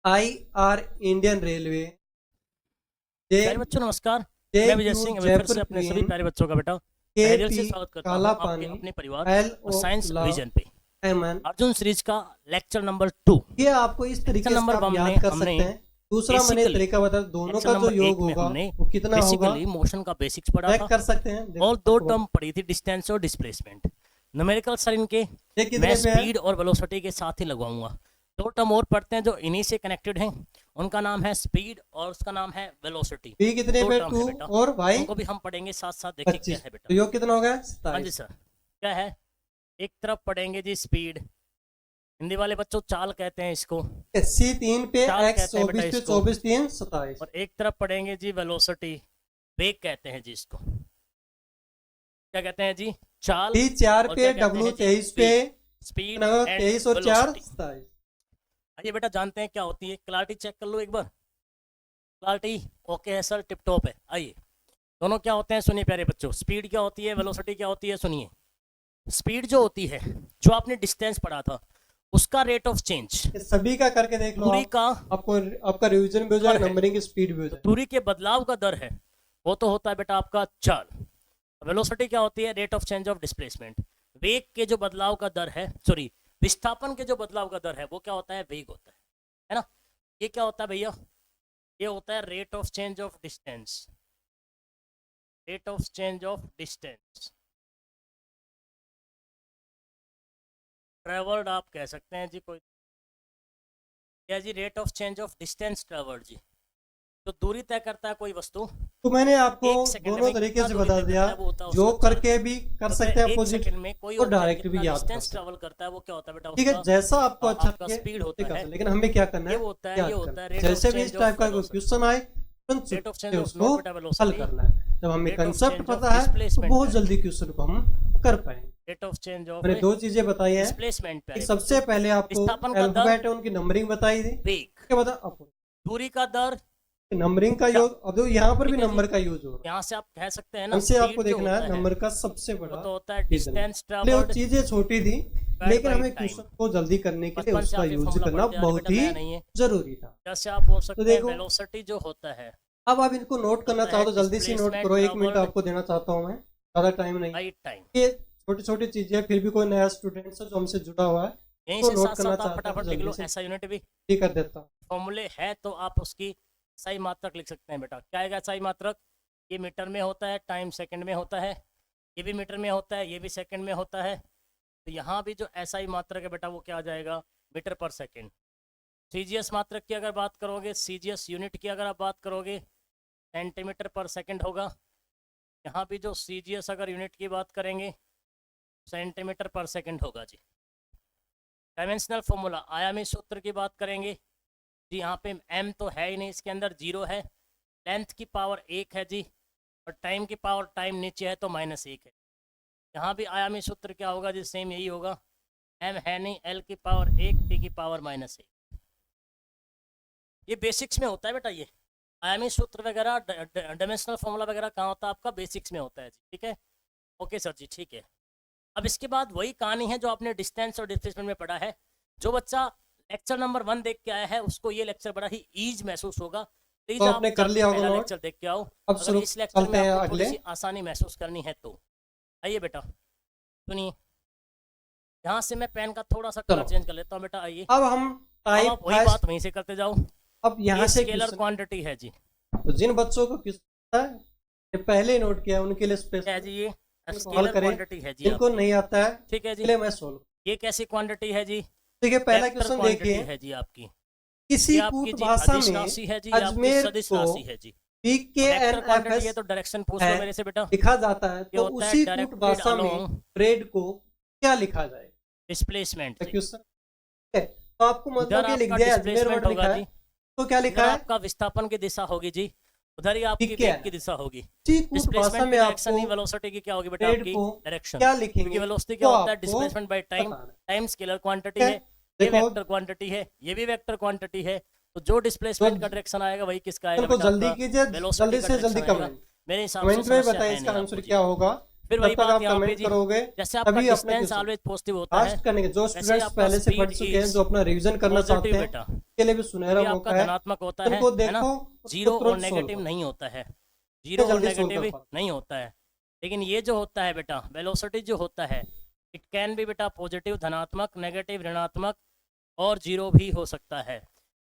IR Indian railway प्यारे बच्चों नमस्कार। मैं विजय सिंह फिर से अपने सभी प्यारे बच्चों का बेटा तहे दिल से स्वागत करता हूँ आपके अपने परिवार और साइंस विजन पे अर्जुन सीरीज का लेक्चर नंबर 2। ये आपको इस तरीके से नंबर आप याद कर सकते हैं। दूसरा मैंने तरीका बता दोनों का जो योग होगा वो कितना होगा, मोशन का बेसिक्स पढ़ा था कर सकते हैं। और दो टर्म पढ़ी थी, डिस्टेंस और डिस्प्लेसमेंट। न्यूमेरिकल सर इनके मैं स्पीड और वेलोसिटी के साथ ही लगवाऊंगा। दो टर्म और पढ़ते हैं जो इन्हीं से कनेक्टेड हैं, उनका नाम है स्पीड और उसका नाम है वेलोसिटी। पी कितने पे 2 और भाई उनको भी हम पढ़ेंगे साथ साथ। देखिए क्या है बेटा, तो योग कितना होगा? हाँ जी सर, क्या है? एक तरफ पढ़ेंगे जी स्पीड, हिंदी वाले बच्चों चाल कहते हैं इसको, C3 पे x 24 पे 24 3 27। और एक तरफ पढ़ेंगे जी वेलोसिटी, वेग कहते हैं जी इसको। क्या कहते हैं जी? चाल। C4 पे W 23 पे स्पीड 23 और 4 27। आइए बेटा जानते हैं क्या होती है। क्लैरिटी चेक कर लो एक बार। क्लैरिटी ओके है सर, टिप टॉप है। आइए दोनों क्या होते हैं सुनिए प्यारे बच्चों। स्पीड क्या होती है, वेलोसिटी क्या होती है, सुनिए। स्पीड जो होती है, जो आपने डिस्टेंस पढ़ा था, उसका रेट ऑफ चेंज सभी का करके देख लो। दूरी का आपको आपका रिवीजन भी हो जाएगा, नंबरिंग की स्पीड भी हो जाएगी। दूरी के बदलाव का दर है वो तो होता है बेटा आपका चाल। वेलोसिटी क्या होती है? Rate of change of displacement. वेग के जो बदलाव का दर है, सॉरी विस्थापन के जो बदलाव का दर है वो क्या होता है? वेग होता है ना। ये क्या होता है भैया? ये होता है rate of change of distance. Rate of change of distance travelled आप कह सकते हैं जी। कोई क्या जी? Rate of change of distance travelled जी, जो दूरी तय करता है कोई वस्तु। तो मैंने आपको दोनों तरीके से बता दिया, जो करके भी कर सकते हैं अपोजिट में कोई और डायरेक्ट भी याद डिस्टेंस ट्रैवल करता है वो क्या होता है बेटा? ठीक है, जैसा आपको अच्छा लगे स्पीड होता है, लेकिन हमें क्या करना है, ये होता है जैसे भी इस टाइप का कोई क्वेश्चन आए उसको हल करना है। जब हमें कंसेप्ट पता है तो बहुत जल्दी क्वेश्चन को हम कर पाएंगे। रेट ऑफ चेंज ऑफ मैंने दो चीजें बताई है। डिस्प्लेसमेंट सबसे पहले आपको अल्फाबेट है उनकी नंबरिंग बताई थी। क्या बता आपको दूरी का दर, नंबरिंग का यूज। अब यहाँ पर भी नंबर का यूज होगा। यहाँ से आप कह सकते हैं ना, हमसे आपको देखना है नंबर का सबसे बड़ा तो होता है डिस्टेंस वो ट्रैवल्ड। चीजें छोटी थी लेकिन हमें क्वेश्चन को जल्दी करने के लिए उसका यूज करना बहुत ही जरूरी था। जैसे आप बोल सकते हैं वेलोसिटी जो होता है। अब आप इनको नोट करना चाहो तो जल्दी से नोट करो। 1 मिनट आपको देना चाहता हूँ मैं, ज्यादा टाइम नहीं। ये छोटी छोटी चीजें, फिर भी कोई नया स्टूडेंट है जो हमसे जुड़ा हुआ है तो नोट करना चाहता है, फटाफट लिख लो। ऐसा यूनिट भी ठीक कर देता हूँ। फॉर्मूले है तो आप उसकी सही मात्रक लिख सकते हैं बेटा। क्या आएगा सही मात्रक? ये मीटर में होता है, टाइम सेकंड में होता है, ये भी मीटर में होता है, ये भी सेकंड में होता है। तो यहाँ भी जो SI मात्रक है बेटा वो क्या आ जाएगा? मीटर पर सेकंड। CGS मात्रक की अगर बात करोगे, CGS यूनिट की अगर आप बात करोगे, सेंटीमीटर पर सेकंड होगा। यहाँ भी जो CGS अगर यूनिट की बात करेंगे, सेंटीमीटर पर सेकंड होगा जी। डायमेंशनल फॉर्मूला, आयामी सूत्र की बात करेंगे जी, यहाँ पे m तो है ही नहीं, इसके अंदर 0 है। लेंथ की पावर 1 है जी, और टाइम की पावर, टाइम नीचे है तो -1 है। यहाँ भी आयामी सूत्र क्या होगा जी? सेम यही होगा। m है नहीं, l की पावर 1, t की पावर -1। ये बेसिक्स में होता है बेटा। ये आयामी सूत्र वगैरह, डायमेंशनल फॉर्मूला वगैरह कहाँ होता है? आपका बेसिक्स में होता है जी। ठीक है, ओके सर जी, ठीक है। अब इसके बाद वही कहानी है जो आपने डिस्टेंस और डिस्प्लेसमेंट में पढ़ा है। जो बच्चा लेक्चर नंबर 1 देख के आया है उसको ये लेक्चर बड़ा ही ईज महसूस होगा। प्लीज तो आप आपने कर लिया होगा लेक्चर देख के आओ। अब अगर इस लेक्चर में आपको थोड़ी सी आसानी महसूस करनी है तो आइए बेटा सुनिए। यहाँ से मैं पेन का थोड़ा सा कलर चेंज कर लेता हूँ बेटा। आइए अब हम टाइप वही बात वहीं से करते जाओ। अब यहाँ से स्केलर क्वांटिटी है जी। तो जिन बच्चों को पहले नोट किया उनके लिए स्पेशल है जी, ये स्केलर क्वांटिटी है जी। इनको नहीं आता है, ठीक है जी, मैं सोल्व। ये कैसी क्वांटिटी है जी? ठीक है, पहला क्वेश्चन देखिए है जी आपकी। किसी कूट भाषा में अजमेर को PKNFS तो डायरेक्शन पूछ लो मेरे से बेटा। लिखा जाता है तो उसी कूट भाषा में ब्रेड को क्या लिखा जाए? डिस्प्लेसमेंट। तो आपको मतलब ये लिख दिया अजमेर वर्ड लिखा है तो क्या लिखा है? आपका विस्थापन की दिशा होगी जी, उधर ही आपकी वेग की दिशा होगी। डिस्प्लेसमेंट में डायरेक्शन ही वेलोसिटी की क्या होगी बेटा? आपकी डायरेक्शन। क्या लिखेंगे? क्योंकि वेलोसिटी क्या होता है? Displacement by time. Time scalar quantity है, ये वेक्टर क्वांटिटी है, ये भी वेक्टर क्वांटिटी है। तो जो डिस्प्लेसमेंट का डायरेक्शन आएगा वही किसका आएगा बेटा? जल्दी कीजिए, जल्दी से जल्दी कमेंट मेरे हिसाब से बताइए इसका आंसर क्या होगा। फिर वही बात यहाँ पे जी, करोगे जैसे आपका डिस्टेंस ऑलवेज पॉजिटिव होता है। करने के जो स्टूडेंट्स पहले से पढ़ चुके हैं, जो अपना रिवीजन करना चाहते हैं, के लिए भी सुनहरा ये आपका मौका है। धनात्मक होता इनको है ना, देखो, उसको जीरो और तुरंत solve नेगेटिव करो। नहीं होता है, जीरो और जल्दी solve नेगेटिव कर पाओ। नहीं होता है। लेकिन ये जो होता है बेटा वेलोसिटी जो होता है, इट कैन बी बेटा पॉजिटिव धनात्मक, नेगेटिव ऋणात्मक और जीरो भी हो सकता है।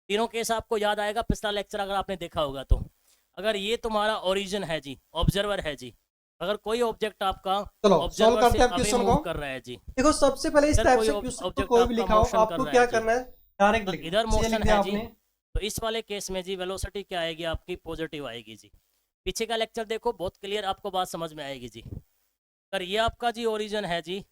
तीनों केस आपको याद आएगा पिछला लेक्चर अगर आपने देखा होगा तो। अगर ये तुम्हारा ओरिजिन है जी, ऑब्जर्वर है जी, अगर कोई ऑब्जेक्ट आपका चलो सॉल्व ऑब्जर्वर करते से हैं अब अवे क्वेश्चन मूव को। कर रहा है जी, देखो सबसे पहले इस इधर टाइप कोई से क्वेश्चन को ऑब्जेक्ट कोई भी आपका लिखा हो, मोशन कर आपको रहा क्या है जी, करना है, डायरेक्ट तो लिखना इधर है। मोशन लिख दिया है जी, आपने। तो इस वाले केस में जी वेलोसिटी क्या आएगी आपकी, पॉजिटिव आएगी जी। पीछे का लेक्चर देखो, बहुत क्लियर आपको बात समझ में आएगी जी। अगर ये आपका जी ओरिजिन है जी,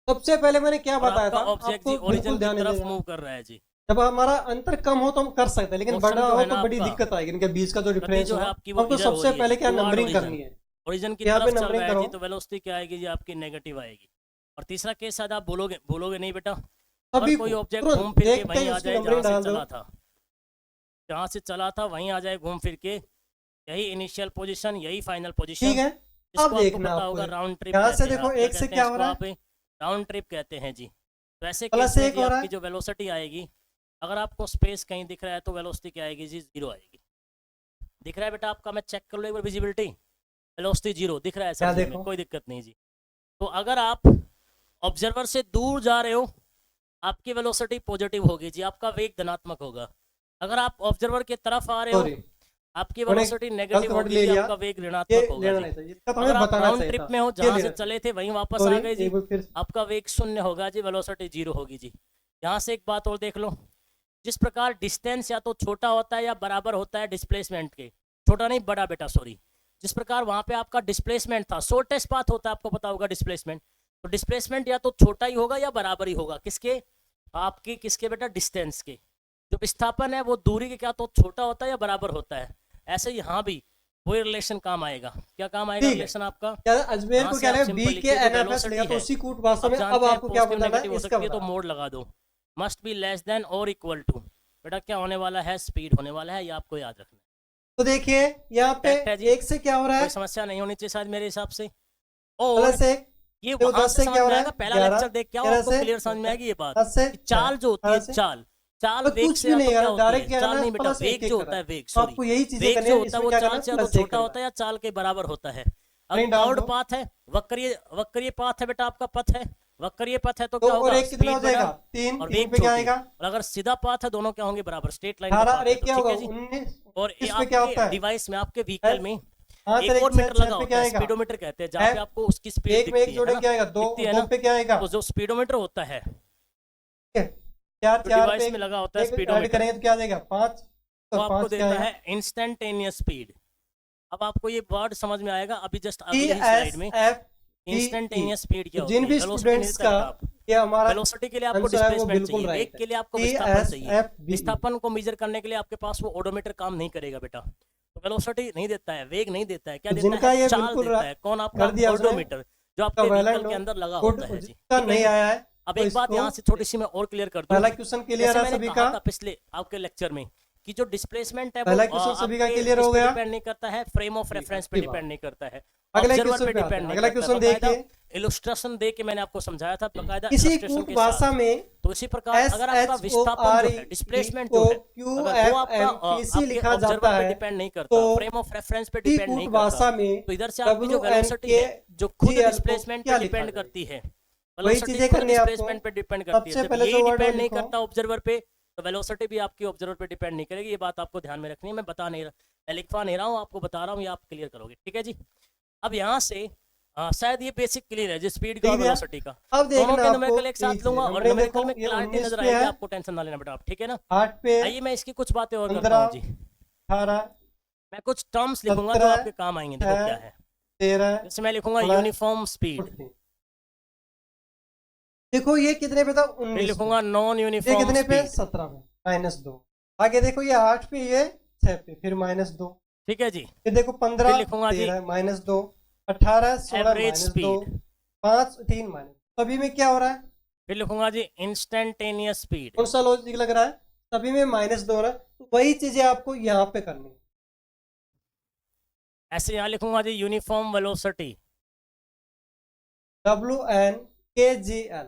सबसे पहले मैंने क्या और बताया आपका था, ऑब्जेक्ट आपको जी बिल्कुल ओरिजिन की ध्यान तरफ दीजिएगा। मूव कर रहा है जी, जब हमारा अंतर कम हो तो हम कर सकते हैं, लेकिन मोशन बड़ा जो हो है तो ना बड़ी आपका, दिक्कत आएगी, इनके बीच का जो गति डिफरेंस जो है होगा। आपकी वो हमको इधर हो सबसे रही है पहले जी, क्या टुवार्ड नंबरिंग ओरिजिन, करनी है। ओरिजिन की यहाँ पे तरफ चल नंबरिंग रहा है करो। जी, तो वेलोसिटी क्या आएगी जी आपकी, नेगेटिव आएगी। और तीसरा केस शायद आप बोलोगे बोलोगे नहीं बेटा, अगर सभी कोई को ऑब्जेक्ट घूम तुरंत फिर के देखते वहीं ही आ उसकी जाए नंबरिंग जहाँ से डाल दो। चला था, जहाँ से चला था वहीं आ जाए घूम फिर के, यही इनिशियल पोजीशन, यही फाइनल ठीक पोजीशन, है, अब जिसको आपको देखना पता आपको होगा है। राउंड ट्रिप यहाँ से कहते हैं। देखो आप क्या एक से कहते हैं क्या हो इसको, रहा है, आप राउंड ट्रिप कहते हैं जी। तो ऐसे प्लस केस में एक जी हो रहा आपकी है। जो वेलोसिटी आएगी, अगर आपको स्पेस कहीं दिख रहा है तो वेलोसिटी क्या आएगी जी, जीरो आएगी। दिख रहा है बेटा आपका, मैं चेक कर लो एक बार विजिबिलिटी, वेलोसिटी जीरो दिख रहा है क्या सर जी, देखो, हमें कोई दिक्कत नहीं जी। तो अगर आप ऑब्जर्वर से दूर जा रहे हो, आपकी वेलोसिटी पॉजिटिव होगी जी, आपका वेग धनात्मक होगा। अगर आप ऑब्जर्वर के तरफ आ रहे हो, सॉरी आपकी मैंने वेलोसिटी गलत नेगेटिव वर्ड होगी ले जी, लिया। आपका वेग ये ऋणात्मक होगा लेना जी। नहीं चाहिए, इसका तो अगर हमें आप बताना राउंड चाहिए ट्रिप था। में हो, ये जहाँ से लेना चले थे वहीं वापस सॉरी आ गए जी, एक बार फिर। आपका वेग शून्य होगा जी, वेलोसिटी जीरो होगी जी। यहाँ से एक बात और देख लो, जिस प्रकार डिस्टेंस या तो छोटा होता है या बराबर होता है डिस्प्लेसमेंट के, छोटा नहीं बड़ा बेटा सॉरी, जिस प्रकार वहाँ पे आपका डिस्प्लेसमेंट था, शॉर्टेस्ट पाथ होता है, आपको पता होगा डिस्प्लेसमेंट, तो डिस्प्लेसमेंट या तो छोटा ही होगा या बराबर ही होगा, किसके, आपकी किसके बेटा, डिस्टेंस के। जो विस्थापन है वो दूरी के क्या तो छोटा होता है या बराबर होता है। ऐसे यहाँ भी वही रिलेशन काम आएगा। क्या काम आएगा ठीक है, रिलेशन आपका, क्या अजमेर यहाँ को से क्या आप है, सिंपल बी के लिखिए जो एन एफ एस वेलोसिटी लिखा तो है, उसी कूट भाषा अब में। अब जानते हैं आपको क्या पॉजिटिव बताना नेगेटिव है, हो इसका सकती है तो बताना। मोड लगा दो, मस्ट बी लेस देन और इक्वल टू, बेटा क्या होने वाला है, स्पीड होने वाला है, ये आपको याद रखना है। तो देखिए यहाँ पे Fact है जी, एक से क्या हो रहा कोई है, समस्या नहीं होनी चाहिए शायद मेरे हिसाब से। और प्लस एक, ये तो वहां 10 से से समझ क्या हो में रहा आएगा, है, पहला 11, लेक्चर देख के आओ, 13 आपको से क्लियर समझ में आएगी ये बात 10 से कि चाल जो होती 18 है, से चाल चाल तो वेग कुछ से भी या नहीं तो क्या यार, होती है, डायरेक्ट क्या चाल करना नहीं है, बेटा, प्लस वेग एक एक जो करना होता है। है, वेग तो सॉरी, आपको यही चीजें वेग करनी जो है, होता है इसमें वो क्या चाल करना से है, या तो प्लस एक छोटा करना होता है या चाल के बराबर होता है। नहीं अब डाल कर्व्ड दो। पाथ है, वक्रीय पाथ है बेटा, आपका पथ है, वक्रीय पथ है तो तो क्या और होगा, एक कितना हो स्पीड बड़ा जाएगा, 3, और 3 वेग पे क्या छोटी। आएगा, और अगर सीधा पाथ है दोनों क्या होंगे, बराबर, स्ट्रेट लाइन का 18, पाथ और है एक तो क्या ठीक होगा, है जी। 19। और ये 20 पे क्या आपके होता है, डिवाइस में, आपके व्हीकल में 5 और एक 1 और 6, मीटर 6 लगा पे होता क्या है, आएगा, स्पीडोमीटर कहते हैं, जहाँ पे F, आपको उसकी स्पीड एक में एक दिखती है जोड़े ना, क्या आएगा, 2, दिखती है 2 ना, पे क्या आएगा, तो जो स्पीडोमीटर होता है, ठीक है, 4, जो 4 पे डिवाइस में लगा होता है एक ऐड स्पीडोमीटर, करेंगे तो क्या देगा, 5, वो तो आपको 5 क्या देता आएगा, है इंस्टेंटेनियस स्पीड। अब आपको ये वर्ड समझ में आएगा अभी जस्ट टी अगले ही एस स्लाइड में, F T E. Instantaneous speed क्या तो होती जिन है, भी वेलोसिटी नहीं स्टूडेंट्स देता का बेटा आप, ये हमारा वेलोसिटी के लिए आपको आंसर है वो डिस्प्लेसमेंट बिल्कुल चाहिए, वेग राइट है, के लिए आपको टी विस्थापन एस चाहिए। F B. विस्थापन को मेजर करने के लिए आपके पास वो ओडोमीटर काम नहीं करेगा बेटा, तो वेलोसिटी नहीं देता है, वेग नहीं देता है, क्या देता जिनका है, ये चाल बिल्कुल देता है। कौन, आपका कर दिया उसने, ओडोमीटर, जो उसका आपके वैलेंट व्हीकल के अंदर लगा गुड, होता है जी, जिसका ठीक है नहीं जी। आया है अब तो एक बात इसको यहाँ से छोटी सी मैं और क्लियर कर दूं, पहला क्वेश्चन क्लियर जैसे है मैंने सभी कहा का, था पिछले आपके लेक्चर में कि जो डिस्प्लेसमेंट है वो पहला क्वेश्चन सभी का आपके क्लियर हो किस पे गया। डिपेंड नहीं करता है, फ्रेम ऑफ रेफरेंस पे अच्छी बात। डिपेंड नहीं करता है, अगले ऑब्जर्वर क्वेश्चन पे पे आते डिपेंड हैं, नहीं अगला करता है। क्वेश्चन बकायदा देखिए, इलस्ट्रेशन दे के मैंने आपको समझाया था, बकायदा इसी इलस्ट्रेशन कूट के भाषा साथ। में तो इसी प्रकार एस अगर आपका एच ओ विस्थापन आर जो ई है, डिस्प्लेसमेंट को जो है, क्यू अगर एफ वो आपका एम पी सी आपके लिखा जाता ऑब्जर्वर पे है डिपेंड नहीं करता, तो फ्रेम ऑफ रेफरेंस पे टी डिपेंड कूट नहीं करता, भाषा में तो इधर से आपकी जो डब्ल्यू एन वेलोसिटी के है जो खुद जी एल को डिस्प्लेसमेंट क्या पे लिखा डिपेंड जाएगा, करती है, वही वेलोसिटी चीजें खुद करनी है आपको। डिस्प्लेसमेंट पे डिपेंड करती है। सबसे जब पहले ये जो वर्ड डिपेंड नहीं लिखो, करता ऑब्जर्वर पे, तो वेलोसिटी भी आपकी ऑब्जर्वर पे डिपेंड नहीं करेगी। ये बात आपको ध्यान में रखनी है, मैं बता नहीं रहा, मैं लिखवा नहीं रहा हूँ, आपको बता रहा हूँ, ये आप क्लियर करोगे, ठीक है जी। अब यहाँ से शायद ये बेसिक क्लियर है जी, स्पीड का और ठीक है। वेलोसिटी का, अब दोनों देखना के आपको न्यूमेरिकल एक साथ एक लूंगा और नंबर न्यूमेरिकल देखो, में ये क्लैरिटी 19 नजर पे आएगी, है, आपको टेंशन ना लेना बेटा आप, ठीक है ना। 8 पे, आइए मैं इसकी कुछ बातें और करता 15, हूँ जी, 18, मैं कुछ टर्म्स लिखूंगा जो 17, आपके काम आएंगे, देखो क्या है। 13, जैसे मैं लिखूंगा 16, यूनिफॉर्म स्पीड, 14। देखो ये कितने पे था, फिर 19 पे, लिखूंगा नॉन ये यूनिफॉर्म कितने पे, स्पीड, 17 पे, -2। आगे देखो ये 8 पे, ये 6 पे, फिर -2। ठीक है जी। फिर देखो 15, फिर लिखूंगा जी 13, -2, 18, 16, एवरेज -2, स्पीड, 5, 3, माइनस। सभी में क्या हो रहा है, फिर लिखूंगा जी इंस्टेंटेनियस स्पीड, कौन सा लॉजिक लग रहा है, सभी में -2 हो रहा है, तो वही चीजें आपको यहाँ पे करनी है। ऐसे यहाँ लिखूंगा जी uniform velocity, WN KGL,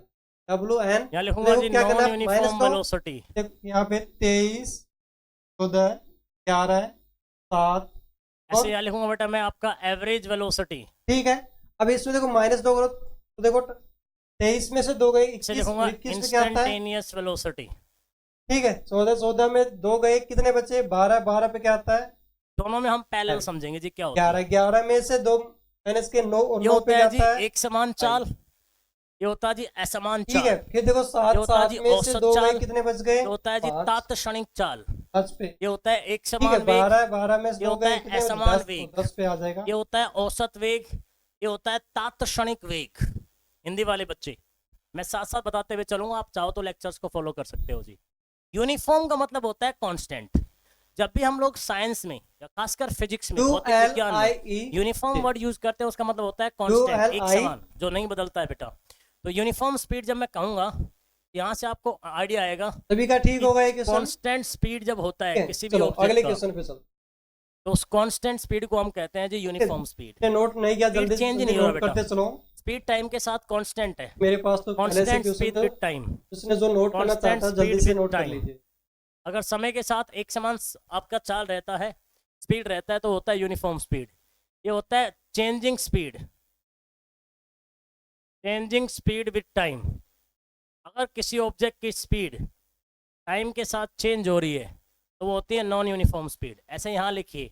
WN यहाँ लिखूंगा जी क्या करना नॉन है, यूनिफॉर्म वेलोसिटी। यहाँ पे 23, 14, 11, 7 ऐसे और यहाँ लिखूंगा बेटा मैं आपका एवरेज वेलोसिटी। ठीक है। अब इसमें देखो -2 करो तो देखो 23 में से 2 गए इसे 21 लिखूंगा और 21 में क्या आता है, इंस्टेंटेनियस वेलोसिटी। ठीक है। 14 में 2 गए कितने बचे, 12 पे क्या आता है, दोनों में हम पैरेलल समझेंगे जी क्या होता है। 11 में से 2 माइनस के 9 और ये 9 होता पे है क्या जी आता है, एक समान चाल, ये होता है जी असमान ठीक है। चाल, फिर देखो ये 7 होता है जी में से औसत 2 गए चाल, कितने बच गए, ये होता है जी 5 तात्क्षणिक चाल, 5 पे, ये होता है एक ठीक है। समान वेग, 12 में से ये 2 होता गए है कितने बचे, असमान 10 वेग, तो 10 पे आ जाएगा, ये होता है औसत वेग, ये होता है तात्क्षणिक वेग। हिंदी वाले बच्चे मैं साथ साथ बताते हुए चलूंगा, आप चाहो तो लेक्चर्स को फॉलो कर सकते हो जी। यूनिफॉर्म का मतलब होता है कांस्टेंट। जब भी हम लोग साइंस में या खासकर फिजिक्स में, भौतिक विज्ञान में यूनिफॉर्म वर्ड यूज करते हैं, उसका मतलब होता है कांस्टेंट, एक समान, जो नहीं बदलता है बेटा। तो यूनिफॉर्म स्पीड जब मैं कहूंगा, यहाँ से आपको आइडिया आएगा सभी का ठीक होगा ये क्वेश्चन। कांस्टेंट स्पीड जब होता है किसी भी चलो अगले ऑब्जेक्ट का, क्वेश्चन पे चलो। तो उस कांस्टेंट स्पीड को हम कहते हैं जी यूनिफॉर्म स्पीड। नोट नहीं किया, स्पीड जल्दी चेंज जल्दी नहीं हो रहा नोट बेटा, करते चलो। स्पीड टाइम के साथ कांस्टेंट है, मेरे पास तो पहले से कांस्टेंट क्वेश्चन स्पीड था, विद टाइम। उसने जो नोट करना Constant चाहता जल्दी speed से with नोट कर time। लीजिए। अगर समय के साथ एक समान आपका चाल रहता है, स्पीड रहता है, तो होता है यूनिफॉर्म स्पीड। ये होता है changing speed, changing speed with time. अगर किसी ऑब्जेक्ट की स्पीड टाइम के साथ चेंज हो रही है तो वो होती है नॉन यूनिफॉर्म स्पीड। ऐसे यहाँ लिखिए,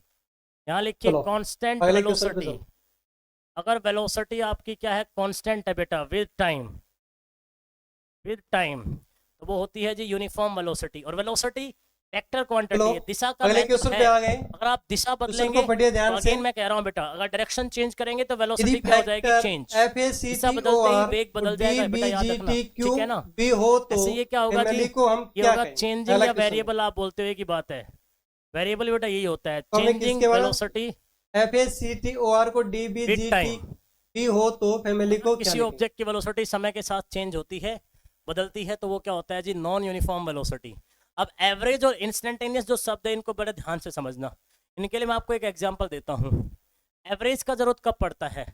यहाँ लिखिए चलो, कांस्टेंट अगले क्वेश्चन पे वेलोसिटी। चलो। अगर वेलोसिटी आपकी क्या है, कांस्टेंट है बेटा, विद टाइम, विद टाइम, तो वो होती है जी यूनिफॉर्म वेलोसिटी। और वेलोसिटी वेक्टर क्वांटिटी चलो है, दिशा का अगले महत्व क्वेश्चन है। पे आ गए। अगर आप दिशा क्वेश्चन बदलेंगे को पढ़िए तो ध्यान से। अगेन मैं कह रहा हूँ बेटा, अगर डायरेक्शन चेंज करेंगे तो यदि वेलोसिटी क्या हो जाएगी, चेंज। दिशा बदलते ही वेग बदल जाएगा बेटा, याद रखना, ठीक है ना। भी हो तो ऐसे ये क्या होगा जी, फैमिली को हम ये क्या होगा कहें? चेंजिंग पहला या क्वेश्चन वेरिएबल, आप बोलते हो की बात है। वेरिएबल बेटा यही होता है, तो हमने चेंजिंग किसके बारे में? वेलोसिटी FACTOR को विद DBGT टाइम। भी हो तो फैमिली को क्या किसी लिखेंगे? ऑब्जेक्ट की वेलोसिटी समय के साथ चेंज होती है, बदलती है, तो वो क्या होता है जी, नॉन यूनिफॉर्म वेलोसिटी। अब एवरेज और इंस्टेंटेनियस जो शब्द है, इनको बड़े ध्यान से समझना। इनके लिए मैं आपको एक एग्जांपल देता हूँ। एवरेज का जरूरत कब पड़ता है?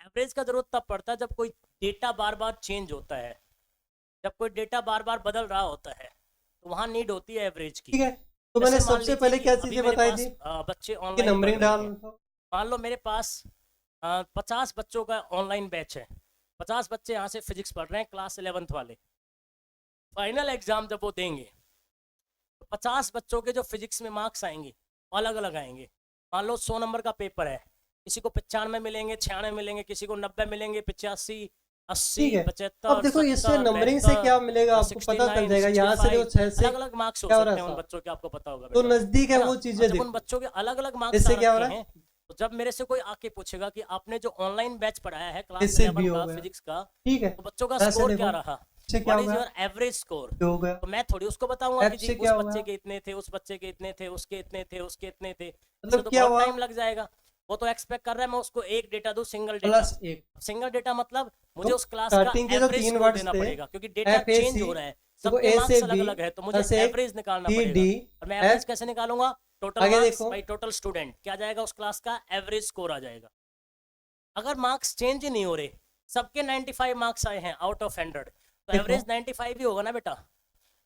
एवरेज का जरूरत तब पड़ता है जब कोई डेटा बार बार चेंज होता है, जब कोई डेटा बार बार बदल रहा होता है, तो वहां नीड होती है एवरेज की। ठीक है, तो मैंने जैसे मान सबसे लीजिए पहले कि क्या अभी चीजें मेरे बताई पास, थी बच्चे कि ऑनलाइन नंबरिंग डाल। मान लो मेरे पास 50 बच्चों का ऑनलाइन बैच है, 50 बच्चे यहाँ से फिजिक्स पढ़ रहे हैं, क्लास 11th वाले। फाइनल एग्जाम जब वो देंगे तो 50 बच्चों के जो फिजिक्स में मार्क्स आएंगे अलग अलग आएंगे। मान लो 100 नंबर का पेपर है, किसी को 95 मिलेंगे, 96 मिलेंगे, किसी को 90 मिलेंगे, 85, 80, ठीक है, 75, अब देखो इससे 70, नंबरिंग से क्या मिलेगा आपको पता चल 69, जाएगा। यहाँ से देखो 6 से अलग अलग मार्क्स हो क्या हो सकते रहा हैं उन है, बच्चों के, आपको पता होगा तो बेटा, नजदीक है है ना। वो और चीजें जब उन देखो। बच्चों के अलग अलग मार्क्स इससे आ क्या हो रखे रहा है, हैं, तो जब मेरे से कोई आके पूछेगा कि आपने जो ऑनलाइन बैच पढ़ाया है क्लास इससे 11 भी हो का गया। फिजिक्स का, ठीक है, तो बच्चों का ऐसे स्कोर देखो, क्या रहा, इससे क्या व्हाट हो इज गया, योर एवरेज स्कोर। क्या हो गया, तो मैं थोड़ी उसको बताऊंगा ऐप कि जी से उस क्या बच्चे होगा, के इतने थे, उस बच्चे के इतने थे, उसके इतने थे, उसके इतने थे, मतलब इससे तो क्या बहुत हुआ, टाइम लग जाएगा। वो तो एक्सपेक्ट कर रहा है मैं उसको एक डेटा दूं, सिंगल डेटा। प्लस एक। सिंगल डेटा मतलब मुझे तो उस क्लास का स्टार्टिंग के जो एवरेज 3 स्कोर वर्ड्स देना थे, पड़ेगा, क्योंकि डेटा चेंज हो रहा है, तो सबके A मार्क्स से अलग B, अलग है, तो मुझे से एवरेज निकालना D, पड़ेगा। और मैं एवरेज F, कैसे निकालूंगा, टोटल आगे मार्क्स देखो, बाई टोटल स्टूडेंट, क्या जाएगा उस क्लास का एवरेज स्कोर आ जाएगा। अगर मार्क्स चेंज ही नहीं हो रहे, सबके 95 मार्क्स आए हैं आउट ऑफ 100, तो देखो, एवरेज 95 ही होगा ना बेटा।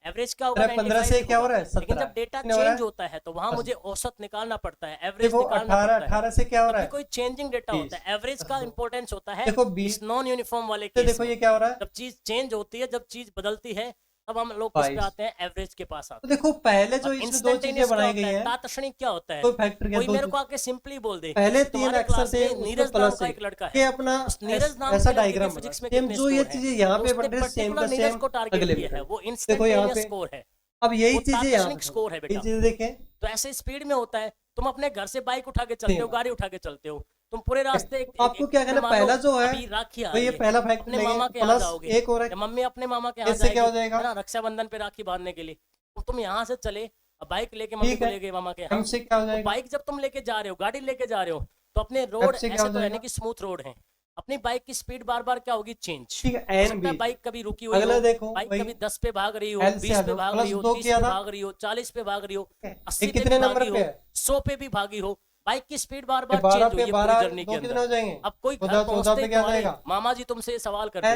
एवरेज क्या होगा, 15 95 से ही क्या हो होगा। रहा है, लेकिन 17 जब डेटा कितने हो रहा चेंज है, होता है तो वहां 80। मुझे औसत निकालना पड़ता है, एवरेज देखो निकालना 18 पड़ता है। 18 से क्या हो जब रहा भी है, कोई चेंजिंग डेटा 20, होता है, एवरेज का इंपॉर्टेंस होता है देखो 20, इस नॉन यूनिफॉर्म वाले तो केस देखो में। ये क्या हो रहा है, जब चीज चेंज होती है, जब चीज बदलती है, तब हम लोग किस पे 22। आते हैं, एवरेज के पास तो आते हैं। देखो पहले जो और इसमें 2 चीजें इंस्टेंटेनियस क्या बनाई होता गई है, है, तात्क्षणिक क्या होता है, कोई फैक्टर क्या कोई 2 मेरे चीज, को आके सिंपली बोल दे पहले कि 3 तुम्हारे अक्षर क्लास थे में उसमें नीरज नाम प्लस का एक, एक लड़का ये है, अपना उस नीरज नाम ऐसा के लड़के के डायग्राम बना, फिजिक्स में सेम कितने जो ये स्कोर है, चीजें यहाँ तो पे उसने बन रही सेम पर्टिकुलर का नीरज सेम को टारगेट अगले किया में है, वो देखो यहाँ इंस्टेंटेनियस पे। स्कोर है, अब यही वो चीजें यहाँ तात्क्षणिक स्कोर है ये बेटा। चीजें देखें, तो ऐसे स्पीड में होता है, तुम अपने घर से बाइक उठा के चलते हो, सेम गाड़ी उठा के चलते हो, तुम पूरे रास्ते तो आपको क्या करना, मान लो पहला जो है अभी राखी आ तो रही ये है, पहला फैक्टर अपने लेंगे, मामा के यहाँ प्लस जाओगे, एक हो रहा या है, मम्मी अपने मामा के यहाँ इससे क्या हो जाएगी, जाएगा, है ना, रक्षाबंधन पे राखी बांधने के लिए, तो तुम यहाँ से चले, अब बाइक लेके मम्मी ठीक को है, ले गए मामा के यहाँ, हमसे क्या हो तो जाएगा, बाइक जब तुम लेके जा रहे हो, गाड़ी लेके जा रहे हो, तो अपने रोड से क्या ऐसे हो तो है जाएगा, नहीं कि स्मूथ रोड है, अपनी बाइक की स्पीड बार बार क्या होगी, चेंज ठीक है, हो एन सकता बी है बाइक कभी रुकी हुई अगला हो, देखो बाइक वही कभी 10 पे भाग रही हो, एल से 20 आ पे जाओ, भाग प्लस रही हो, 2 30 किया पे था, भाग रही हो, 40 पे भाग रही हो, ये 80 पे कितने भी नंबर भागी पे हो, है, 100 पे भी भागी हो, बाइक की स्पीड बार बार 12 चेंज पे हुई है 12 पूरी जर्नी के 2 कितने हो अंदर। जाएंगे, अब कोई घर 14 पहुंचते पे ही क्या तुम्हारे जाएगा, मामा जी तुमसे सवाल करते,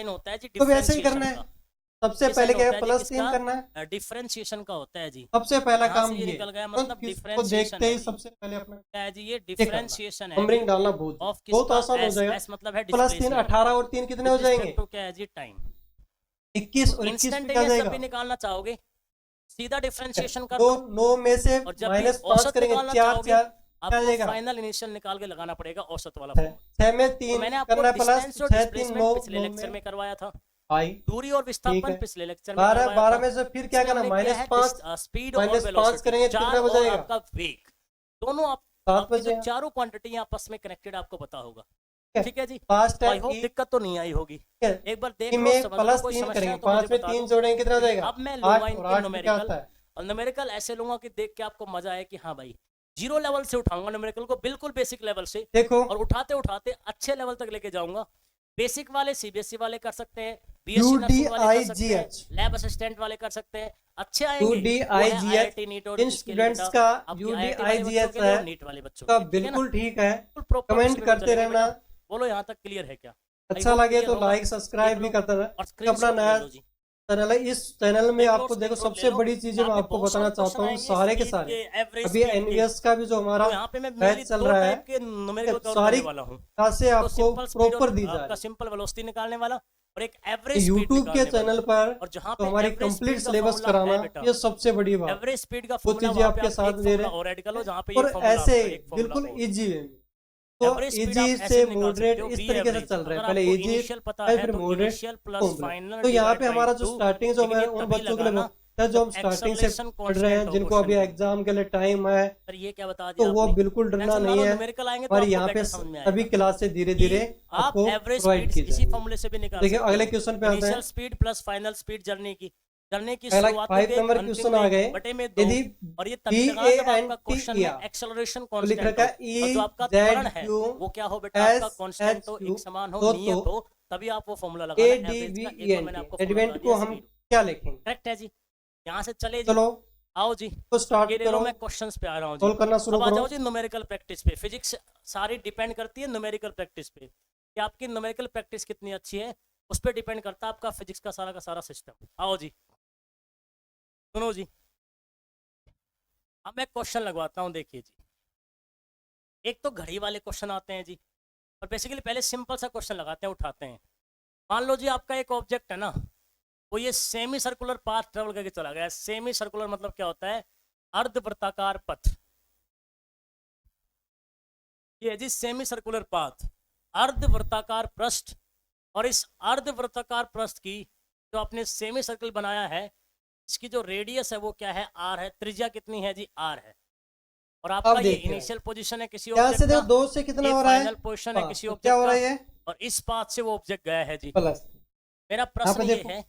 साइन होता है जी तो वैसे ही करना differentiation है। का। सबसे पहले क्या है, +3 करना है, डिफरेंशिएशन का होता है जी। सबसे पहला यहाँ काम से ये ये निकल गया, तुरंत मतलब किसको डिफरेंशिएशन देखते है ही जी। सबसे पहले अपना क्या है जी, ये ये करना, डिफरेंशिएशन है नंबरिंग जी डालना बहुत ऑफ बहुत किसका, आसान हो एस, जाएगा। एस मतलब है +3 डिस्प्लेसमेंट, 18 और 3 कितने हो जाएंगे, तो क्या है जी टाइम। 21 और 21 पे क्या इंस्टेंटेनियस जब जाएगा, भी निकालना चाहोगे सीधा डिफरेंशिएशन कर दो दो, 9 में से और जब भी -5 औसत करेंगे, निकालना 4 चाहोगे 4 क्या आपको जाएगा, फाइनल इनिशियल निकाल के लगाना पड़ेगा औसत वाला 6 फॉर्मूला। में तो 3 मैंने आपको करना प्लस डिस्टेंस और 6 3 डिस्प्लेसमेंट 9 पिछले 9 लेक्चर में में करवाया था, आई, दूरी और ठीक विस्थापन है। पिछले लेक्चर में 12 करवाया 12 था। में से फिर क्या इसमें करना, हमने किया है -5 स्पीड और -5 वेलोसिटी, करेंगे तो चार कितना हो और जाएगा, आपका वेग, दोनों 7 आपकी जो बचेगा, चारों क्वांटिटी आपस में कनेक्टेड आपको पता होगा। ठीक है जी, फास्ट आई है होप ई, दिक्कत तो नहीं आई होगी, एक बार देख लो में समझ लो, कोई +3 समस्या करेंगे, है तो मुझे 5 में बता 3 दो। जोड़ेंगे कितना हो चलिए, जाएगा, अब मैं लूंगा 8 और इनके 8 पे क्या न्यूमेरिकल, होता है, और न्यूमेरिकल ऐसे लूंगा कि देख के आपको मजा आए कि हाँ भाई जीरो लेवल से उठाऊंगा न्यूमेरिकल को, बिल्कुल बेसिक लेवल से, देखो और उठाते उठाते अच्छे लेवल तक लेके जाऊंगा। बेसिक वाले सीबीएसई वाले कर सकते हैं, बीएससी नर्सिंग वाले कर सकते हैं, UDIGH लैब असिस्टेंट वाले कर सकते हैं, अच्छे आएंगे वो है UDIGH आईआईटी नीट और जिन इसके लिए स्टूडेंट्स बेटा, का आपकी आईआईटी वाले बच्चों UDIGH के लिए है और नीट वाले बच्चों का के लिए, ठीक है ना, बिल्कुल ठीक है, प्रॉपर कमेंट करते रहना, बोलो यहाँ तक क्लियर है क्या, अच्छा लगे तो लाइक सब्सक्राइब भी करते रहना। और अपना स्क्रीनशॉट नया ले लो जी। चैनल है, इस चैनल में देख लो, आपको देखो स्क्रीनशॉट सबसे ले लो, बड़ी चीजें मैं यहाँ पे आपको बहुत बताना सारे चाहता हूँ, क्वेश्चन सारे के आएंगे सारे इसके एवरेज अभी स्पीड के। एनवीएस का भी जो हमारा तो यहाँ पे मैं बैच मेनली चल दो रहा टाइप है, के न्यूमेरिकल कवर सारी करने वाला हूँ, क्लासे तो आपको सिंपल स्पीड प्रॉपर और दी जा आपका रही सिंपल वेलोसिटी निकालने वाला, और एक है। एवरेज स्पीड यूट्यूब के निकालने चैनल वाला, पर और जहाँ तो पे हमारी एवरेज कंप्लीट स्पीड का सिलेबस फॉर्मूला कराना है बेटा, ये सबसे बड़ी बात, एवरेज स्पीड का वो फॉर्मूला चीजें वहाँ पे आपके आप साथ एक दे रहे फॉर्मूला और ऐड कर लो, जहाँ पे और ये फॉर्मूला ऐसे आपका एक फॉर्मूला बिल्कुल होगा। इजी वे में, तो एवरेज स्पीड इजी आप से ऐसे निकाल मॉडरेट सकते हो, इस वी तरीके से एवरेज चल रहा है, अगर पहले आपको इजी इनिशियल पता फिर है तो मॉडरेट इनिशियल प्लस फाइनल तो यहाँ डिवाइड पे बाय हमारा जो 2, स्टार्टिंग जो लेकिन मैं ये उन तभी बच्चों के लिए लगाना बोलता है जो हम जब स्टार्टिंग से एक्सेलरेशन पढ़ रहे हैं कांस्टेंट हो जिनको अभी क्वेश्चन की। एग्जाम के लिए टाइम है, सर ये क्या बता तो दिया वो आपने, बिल्कुल डरना टेंशन ना नहीं लो, है, न्यूमेरिकल आएंगे तो हमारी आपको यहाँ पे बेटर समझ में सभी आएगा क्लासे धीरे धीरे कि आप आपको एवरेज प्रोवाइड स्पीड की इसी जाएगी। फॉर्मूले से भी निकाल देखिए सकते अगले हो, क्वेश्चन पे आते इनिशियल हैं, speed plus final speed journey की पहला शुरुआती 5 वेग नंबर अंतिम क्वेश्चन आ वेग गए, बटे में 2, यदि और ये तभी लगा जब आपका क्वेश्चन में BANTER एक्सेलरेशन तो लिख कांस्टेंट रखा हो, है और जो आपका त्वरण है EZQ वो क्या हो बेटा, आपका कांस्टेंट हो, SHQ एक समान हो, तो नियत हो, तभी आप वो फॉर्मूला लगाना एवरेज का, एक बार मैंने आपको फॉर्मूला एडवेंट बता को दिया हम स्पीड। क्या लिखेंगे, करेक्ट है जी, यहाँ से चले जी, चलो आओ जी, तो स्टार्ट ये ले लो, करो, मैं क्वेश्चंस पे आ रहा हूँ जी। सॉल्व करना शुरू अब आ करो। जाओ जी न्यूमेरिकल प्रैक्टिस पे, फिजिक्स सारी डिपेंड करती है न्यूमेरिकल प्रैक्टिस पे, कि आपकी न्यूमेरिकल प्रैक्टिस कितनी अच्छी है उस पर डिपेंड करता है आपका फिजिक्स का सारा सिस्टम। आओ जी सुनो जी, अब मैं क्वेश्चन लगवाता हूँ, देखिए जी, एक तो घड़ी वाले क्वेश्चन आते हैं जी, और बेसिकली पहले सिंपल सा क्वेश्चन लगाते हैं, उठाते हैं। मान लो जी आपका एक ऑब्जेक्ट है ना, वो ये सेमी सर्कुलर पाथ ट्रेवल करके चला गया। सेमी सर्कुलर मतलब क्या होता है, अर्धवृत्ताकार पथ, ये है जी सेमी सर्कुलर पाथ, अर्धवृत्ताकार पृष्ठ, और इस अर्धवृत्ताकार पृष्ठ की जो आपने सेमी सर्कल बनाया है, इसकी जो रेडियस है वो क्या है, आर है, त्रिज्या कितनी है जी, आर है, और आपका ये इनिशियल पोजीशन है किसी ऑब्जेक्ट का, 2 से कितना हो रहा है, फाइनल पोजीशन है किसी क्या ऑब्जेक्ट हो रहा का, है, और इस पाथ से वो ऑब्जेक्ट गया है जी। प्लस मेरा प्रश्न ये है,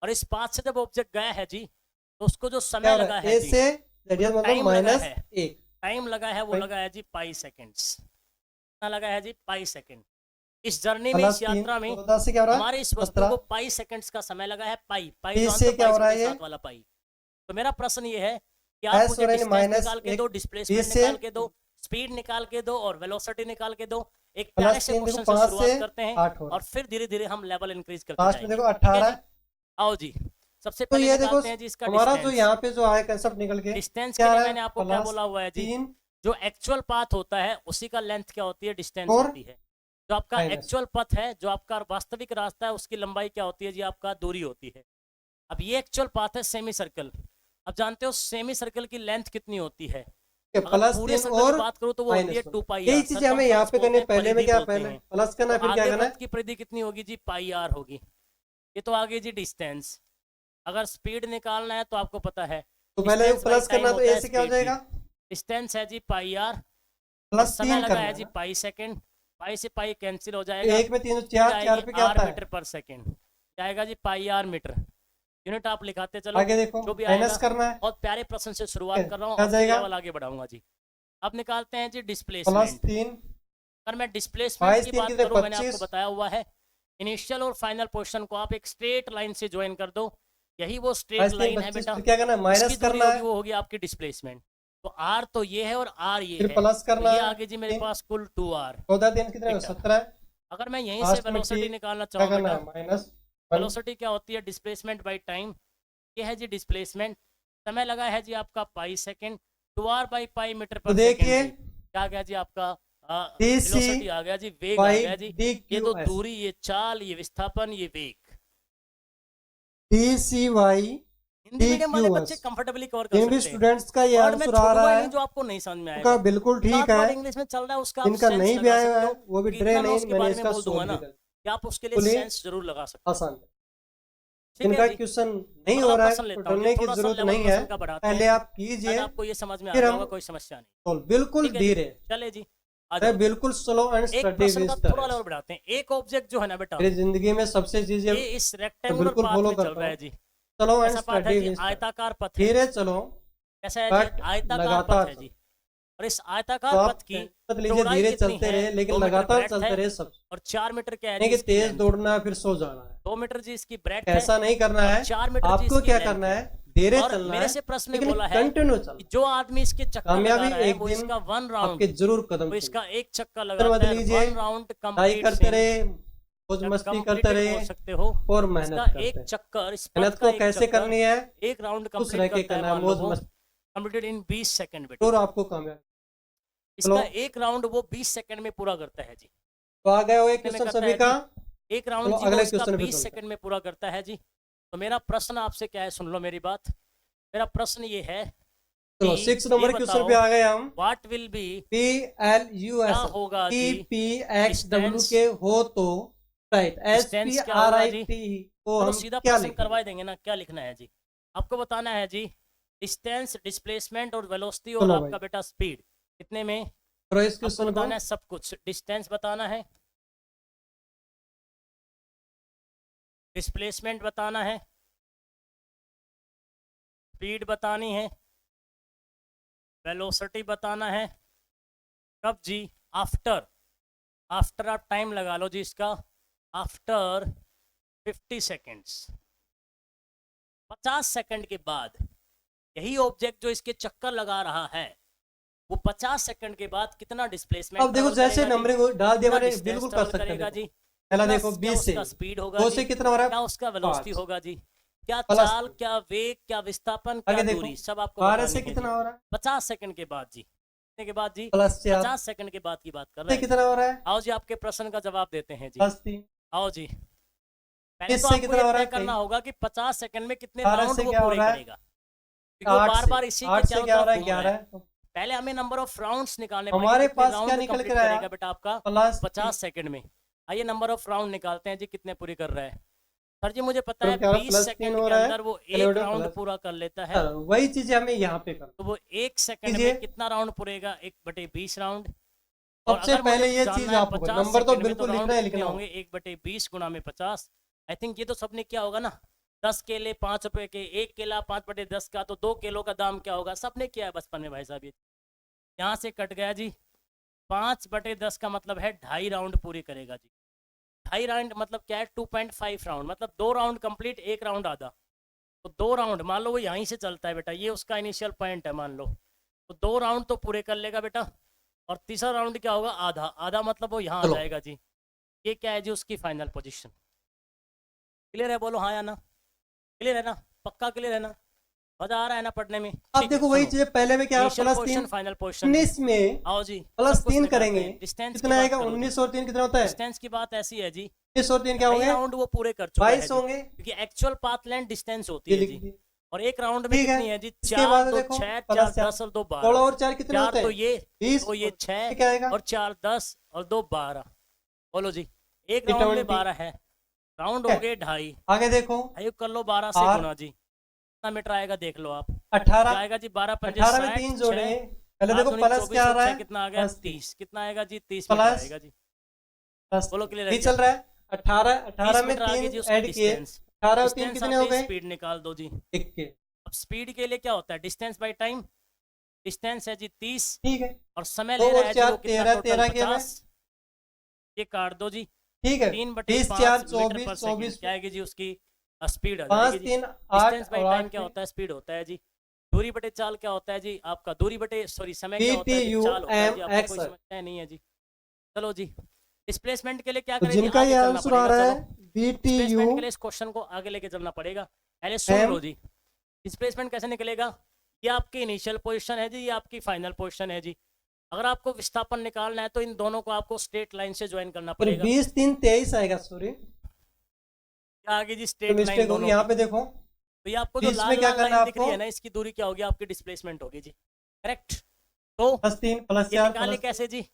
और इस पाथ से जब ऑब्जेक्ट गया है जी, तो उसको जो समय लगा है जी, टाइम लगा है, टाइम लगा है वो लगा है जी पाई सेकेंड्स, कितना लगा है जी, पाई सेकेंड। इस जर्नी में, इस यात्रा में हमारे इस वस्तु को पाई सेकंड्स का समय लगा है, पाई जो से क्या हो रहा है, वाला पाई। तो मेरा प्रश्न ये है कि आप मुझे डिस्टेंस निकाल के दो, डिस्प्लेसमेंट निकाल के दो, स्पीड निकाल के दो, और वेलोसिटी निकाल के दो। एक प्यारे से क्वेश्चन से शुरुआत करते हैं और फिर धीरे धीरे हम लेवल इंक्रीज करते जाएंगे। देखो 18, आओ जी, सबसे तो पहले ये निकालते हैं जी इसका हमारा जो यहाँ पे जो आया कंसेप्ट निकल के, डिस्टेंस के लिए मैंने आपको क्या बोला हुआ है जी, जो एक्चुअल पाथ होता है उसी का लेंथ क्या होती है, डिस्टेंस होती है। जो आपका एक्चुअल पथ है, जो आपका वास्तविक रास्ता है, उसकी लंबाई क्या होती है जी, आपका दूरी होती है। अब ये एक्चुअल पाथ है सेमी सर्कल, अब जानते हो सेमी सर्कल की लेंथ कितनी होती है, पूरे सर्कल की बात करूं तो वो होती है 2 पाई आर। यही चीजें हमें यहाँ पे करनी, पहले में क्या, पहले प्लस करना, फिर क्या करना, की परिधि कितनी होगी जी, पाई आर होगी। ये तो आगे जी डिस्टेंस। अगर स्पीड निकालना है तो आपको पता है, तो पहले प्लस करना, तो ऐसे क्या हो जाएगा, डिस्टेंस है जी पाई आर, प्लस समय लगा है जी पाई सेकेंड, पाई से पाई कैंसिल हो जाएगा, 1 में 3 4 पे क्या आता है, मीटर पर सेकेंड जाएगा जी, पाई आर मीटर। यूनिट आप लिखाते चलो, आगे देखो जो भी माइनस करना है, बहुत प्यारे प्रश्न से शुरुआत कर रहा हूँ, लेवल आगे बढ़ाऊंगा जी। अब निकालते हैं जी डिस्प्लेसमेंट। +3, अगर मैं डिस्प्लेसमेंट की बात करूँ, मैंने आपको बताया हुआ है इनिशियल और फाइनल पोजीशन को आप एक स्ट्रेट लाइन से ज्वाइन कर दो, यही वो स्ट्रेट लाइन है बेटा। क्या करना है, माइनस करना है, वो होगी आपकी डिस्प्लेसमेंट। तो आर तो ये है और आर ये फिर है, प्लस करना है, आगे जी मेरे पास कुल 2 आर। 14 दिन कितने, 17। अगर मैं यहीं से वेलोसिटी निकालना चाहूँ माइनस वेलोसिटी क्या होती है? Displacement by time. ये है जी डिस्प्लेसमेंट, समय लगा है जी आपका pi second, 2r by pi metre तो पर देखिए सेकंड जी। क्या आ गया जी आपका? DC वेलोसिटी आ गया जी, वेग आ बाई गया जी। ये तो DQS, दूरी, ये चाल, ये विस्थापन, ये वेग। DCY हिंदी मीडियम वाले बच्चे DQS। कंफर्टेबली कवर कर जिन भी सकते हैं। स्टूडेंट्स का ये वर्ड में आंसर आ छोड़ूंगा रहा ही है नहीं जो आपको नहीं समझ में उनका आएगा। बिल्कुल ठीक सात है, वर्ड इंग्लिश में चल रहा है, उसका आप इनका सेंस नहीं भी लगा आया हुआ सकते है हो। वो भी क्योंकि ड्रे इतना मैं नहीं, उसके मैंने बारे में इसका बोल सोल्व दूंगा भी ना कर कि आप उसके लिए बोलिए सेंस जरूर लगा सकते हो। आसान है। ठीक है जिनका जी। क्वेश्चन नहीं थोड़ा हो रहा है प्रश्न तो लेता हूँ, डरने की थोड़ा सा जरूरत लेवल नहीं है, प्रश्न का बढ़ाते पहले हैं, आप कीजिए शायद आपको ये समझ में आ फिर गया हम होगा, कोई समस्या नहीं। solve। बिल्कुल ठीक है जी, धीरे, चले जी, आ मैं जाओ। बिल्कुल स्लो एंड एक स्टडी प्रश्न का विद द थोड़ा लेवल रेस्ट। बढ़ाते हैं। एक ऑब्जेक्ट जो है ना बेटा, मेरी जिंदगी में सबसे चीजें ये इस मैं रेक्टेंगुलर बिल्कुल पाथ फॉलो में चल करता रहा हूँ, है जी। चलो एंड ऐसा पाथ है स्टडी जी, विद, आयताकार पथ है। धीरे चलो कैसा है जी? बट आयताकार पथ लगातार है चलो। जी। और इस तो आयताकार आप पथ की टेंशन मत लीजिए, चौड़ाई धीरे कितनी चलते है? रहे लेकिन 2 मीटर लगातार ब्रेड्थ चलते है रहे सब, और 4 मीटर क्या है नहीं जी कि इसकी तेज लेंथ। दौड़ना है फिर सो जाना है। 2 मीटर जी इसकी ब्रेड्थ है ऐसा नहीं करना और है, 4 मीटर जी आपको इसकी क्या लेंथ करना है। है, धीरे और चलना मेरे है से प्रश्न में लेकिन बोला है कंटिन्यू कि चलना। जो आदमी इसके चक्कर लगा कामयाबी रहा है एक वो दिन इसका 1 राउंड, आपके जरूर कदम वो इसका चूमेगी। एक चक्कर फिर मत लगाता है, लीजिए, 1 राउंड ट्राई कंप्लीट करते इन, रहे, मौज या मस्ती करते कंप्लीटेड रहे बोल सकते हो। और इसका मेहनत करते एक रहे। चक्कर, इस पथ मेहनत का को एक कैसे चक्कर करनी है, एक राउंड खुश कंप्लीट रह के करता है, करना है, मान लो मौज वो मस्ती कंप्लीटेड इन 20 सेकंड बेटा। और आपको कामयाब। इसका चलो एक राउंड वो 20 सेकंड में पूरा करता है जी। तो आ गया वो एक कितने में क्वेश्चन करता सभी है का। जी? एक चलो राउंड जी वो अगले इसका क्वेश्चन पे 20 चलते हैं। सेकंड में पूरा करता है जी। तो मेरा प्रश्न आपसे क्या है, सुन लो मेरी बात। मेरा प्रश्न ये है चलो कि 6 ये नंबर क्वेश्चन बताओ पे आ गए हम। व्हाट विल बी, PLUS क्या होगा P जी P X W डिस्टेंस, के हो तो राइट डिस्टेंस क्या होगा जी? SPRIT को चलो हम सीधा क्या प्रश्न लिखेंगे। करवा देंगे ना, क्या लिखना है जी? आपको बताना है जी डिस्टेंस, डिस्प्लेसमेंट और वेलोसिटी और चलो भाई आपका बेटा स्पीड। कितने में? करो इस आपको क्वेश्चन को। बताना है सब कुछ। डिस्टेंस बताना है, डिस्प्लेसमेंट बताना है, स्पीड बतानी है, वेलोसिटी बताना है। कब जी? आफ्टर, आफ्टर आप टाइम लगा लो जी इसका, आफ्टर 50 सेकेंड्स, 50 सेकंड के बाद। यही ऑब्जेक्ट जो इसके चक्कर लगा रहा है वो 50 सेकंड के बाद कितना डिस्प्लेसमेंट अब देखो जैसे नंबरिंग डाल दिया मैंने, बिल्कुल कर सकते करेगा हैं। जी। पहला कितना देखो क्या 20 से, उसका स्पीड होगा 2 जी, से कितना हो रहा क्या है उसका वेलोसिटी 5 होगा जी, क्या प्लस चाल, क्या वेग, क्या विस्थापन, क्या आगे देखो दूरी, सब आपको 12 बतानी से है जी। कितना हो रहा है 50 सेकंड के बाद जी, कितने के बाद जी? प्लस 4 50 सेकंड के बाद की बात कर से रहे हैं जी। कितना हो रहा है आओ जी आपके प्रश्न का जवाब देते हैं जी। प्लस 3 आओ जी, पहले तो इससे आपको कितना ये हो रहा तय है करना होगा कि 50 सेकंड में कितने 12 राउंड से वो क्या हो पूरे रहा है करेगा, क्योंकि वो 8 बार से बार इसी के 8 से चारों क्या हो तरफ रहा है घूम रहा है। 11 पहले हमें नंबर ऑफ राउंड्स निकालने पड़ेंगे, हमारे कितने पास क्या राउंड निकल कंप्लीट कर आया करेगा बेटा आपका प्लस 50 सेकंड में। आइए नंबर ऑफ राउंड निकालते हैं जी, कितने पूरी कर रहा है। सर जी मुझे पता है क्या 20 प्लस 3 सेकंड हो के रहा है, अंदर वो चलो एक बेटा राउंड प्लस पूरा कर लेता है। वही चीजें हमें यहाँ पे करना तो वो एक सेकंड कीजिए। में कितना राउंड पूरेगा? 1/20 राउंड। और सबसे अगर पहले मुझे ये जानना चीज है आपको 50 नंबर तो सेकंड में, तो बिल्कुल राउंड लिखना है, कितने लिखना होंगे? 1/20 गुणा में 50। आई थिंक ये तो सबने किया होगा ना। 10 केले 5 रुपए के, 1 केला 5/10 का, तो 2 किलो का दाम क्या होगा? सबने किया है बचपन में भाई साहब। ये यहाँ से कट गया जी, 5/10 का मतलब है 2.5 राउंड पूरी करेगा जी। 2.5 राउंड मतलब क्या है? 2.5 राउंड, मतलब 2 राउंड कंप्लीट, 1 राउंड आधा। तो 2 राउंड मान लो वो यहीं से चलता है बेटा, ये उसका इनिशियल पॉइंट है मान लो, तो 2 राउंड तो पूरे कर लेगा बेटा। और तीसरा राउंड क्या होगा? आधा, आधा मतलब वो यहाँ आ चलो जाएगा जी। ये क्या है जी? उसकी फाइनल पोजीशन। क्लियर है? बोलो हाँ या ना। क्लियर है ना? पक्का क्लियर है ना? मजा आ रहा है ना पढ़ने में? अब ठीक है, देखो वही सुनो। चीज पहले में क्या initial plus 3 position, final position. 19 में आओ जी प्लस सब कुछ 3 निकालते करेंगे हैं। डिस्टेंस की कितना बात आएगा, करो जी। 19 और 3 कितना होता है, डिस्टेंस की बात ऐसी है जी, 19 और 3 क्या 2.5 होंगे राउंड वो पूरे कर चुका है 22 जी, होंगे। क्योंकि एक्चुअल पाथ लेंथ डिस्टेंस होती ये है लिख जी। दिए, और एक राउंड में ठीक है। कितनी है जी? इसके 4 बाद 2 देखो 6 प्लस 4 4 10 और 2 16 12। और 4 कितने 4 होते तो हैं ये, 20 तो ये 6 ये क्या आएगा और 4 10 और 2 12। बोलो जी, एक राउंड में 20 12 है, राउंड हो गए 2.5। आगे देखो आयु कर लो 12 से आर गुणा जी, कितना मीटर आएगा देख लो आप। 18 क्या आएगा जी? 12 पंजे 18 में 60, 3 6 जोड़ेंगे, पहले 8 देखो दूनी प्लस 24 क्या आ और रहा 6 है कितना आ गया? प्लस 30। कितना आएगा जी? 30 मीटर प्लस आएगा जी। प्लस बोलो क्लियर है 30 क्या? चल रहा है 18 30 18 में मीटर आ गई 3 जी उसकी ऐड किए, डिस्टेंस। 18 और 3 डिस्टेंस कितने हो आते ही गए स्पीड निकाल दो जी। 21। अब स्पीड के लिए क्या होता है? Distance by time. डिस्टेंस है जी 30 ठीक है, और समय 2 ले रहा और है जी 4 वो कितना? 13 टोटल 13 के में 50। ये काट दो जी, ठीक है 3/5 20 4 मीटर पर 24 सेकंड 24 क्या आएगी जी उसकी? स्पीड आ 5 जाएगी जी। 3 डिस्टेंस 8 बाय और टाइम 8 क्या होता है? स्पीड होता है जी। दूरी बटे चाल क्या होता है जी आपका? दूरी बटे सॉरी समय क्या होता है जी? चाल होता है जी। आपको कोई समस्या नहीं है जी। चलो जी, डिस्प्लेसमेंट के लिए क्या तो करें जी? जिनका ये आगे चलना आंसर आ पड़ेगा। रहा चलो है डिस्प्लेसमेंट के लिए इस क्वेश्चन को आगे लेके चलना पड़ेगा। पहले सुन लो जी, डिस्प्लेसमेंट कैसे निकलेगा। ये आपकी इनिशियल पोजीशन है जी, ये आपकी फाइनल पोजीशन है जी। अगर आपको विस्थापन निकालना है तो इन दोनों को आपको स्ट्रेट लाइन से ज्वाइन करना पड़ेगा। 20 3 23 आएगा, सॉरी क्या आगे जी, स्ट्रेट लाइन दोनों। यहाँ पे देखो तो ये आपको जो लाल लाइन दिख रही है ना, इसकी दूरी क्या होगी, आपकी डिस्प्लेसमेंट होगी जी, करेक्ट। तो +3 +4 निकाले कैसे जी,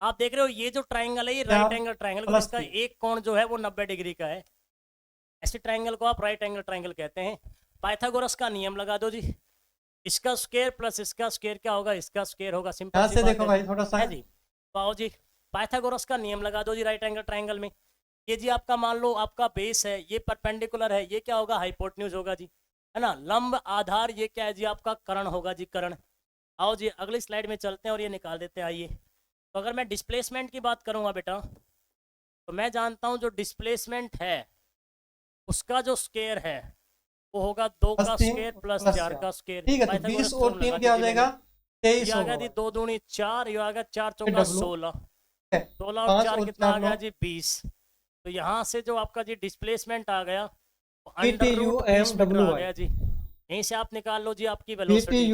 आप देख रहे हो ये जो ट्राइंगल है ये राइट एंगल ट्राइंगल, इसका एक कोण जो है वो 90 डिग्री का है। ऐसे ट्राइंगल को आप राइट एंगल ट्राइंगल कहते हैं। पाइथागोरस का नियम लगा दो जी, इसका स्क्वायर प्लस इसका स्क्वायर क्या होगा, इसका स्क्वायर होगा। सिंपल से देखो भाई थोड़ा सा है जी। तो आओ जी, पाइथागोरस का नियम लगा दो जी राइट एंगल ट्राइंगल में। ये जी आपका मान लो आपका बेस है, ये परपेंडिकुलर है, ये क्या होगा, हाइपोटेन्यूज होगा जी, है ना। लंब आधार ये क्या है जी, आपका कर्ण होगा जी, कर्ण। आओ जी अगली स्लाइड में चलते हैं और ये निकाल देते हैं। आइए, तो अगर मैं डिस्प्लेसमेंट की बात करूंगा बेटा, तो मैं जानता हूं जो डिस्प्लेसमेंट है उसका जो स्क्वायर है वो होगा 2 का स्क्वायर प्लस 4 का स्क्वायर। ठीक है, तो 20 और 3 क्या आ जाएगा, 23 आ गया जी। 2 दूनी 4, ये आ गया 4 चौका 16, 16 और 4 कितना आ गया जी, 20। तो यहाँ से जो आपका जी डिस्प्लेसमेंट आ गया √20 आ गया जी। यहीं से आप निकाल लो जी आपकी वेलोसिटी।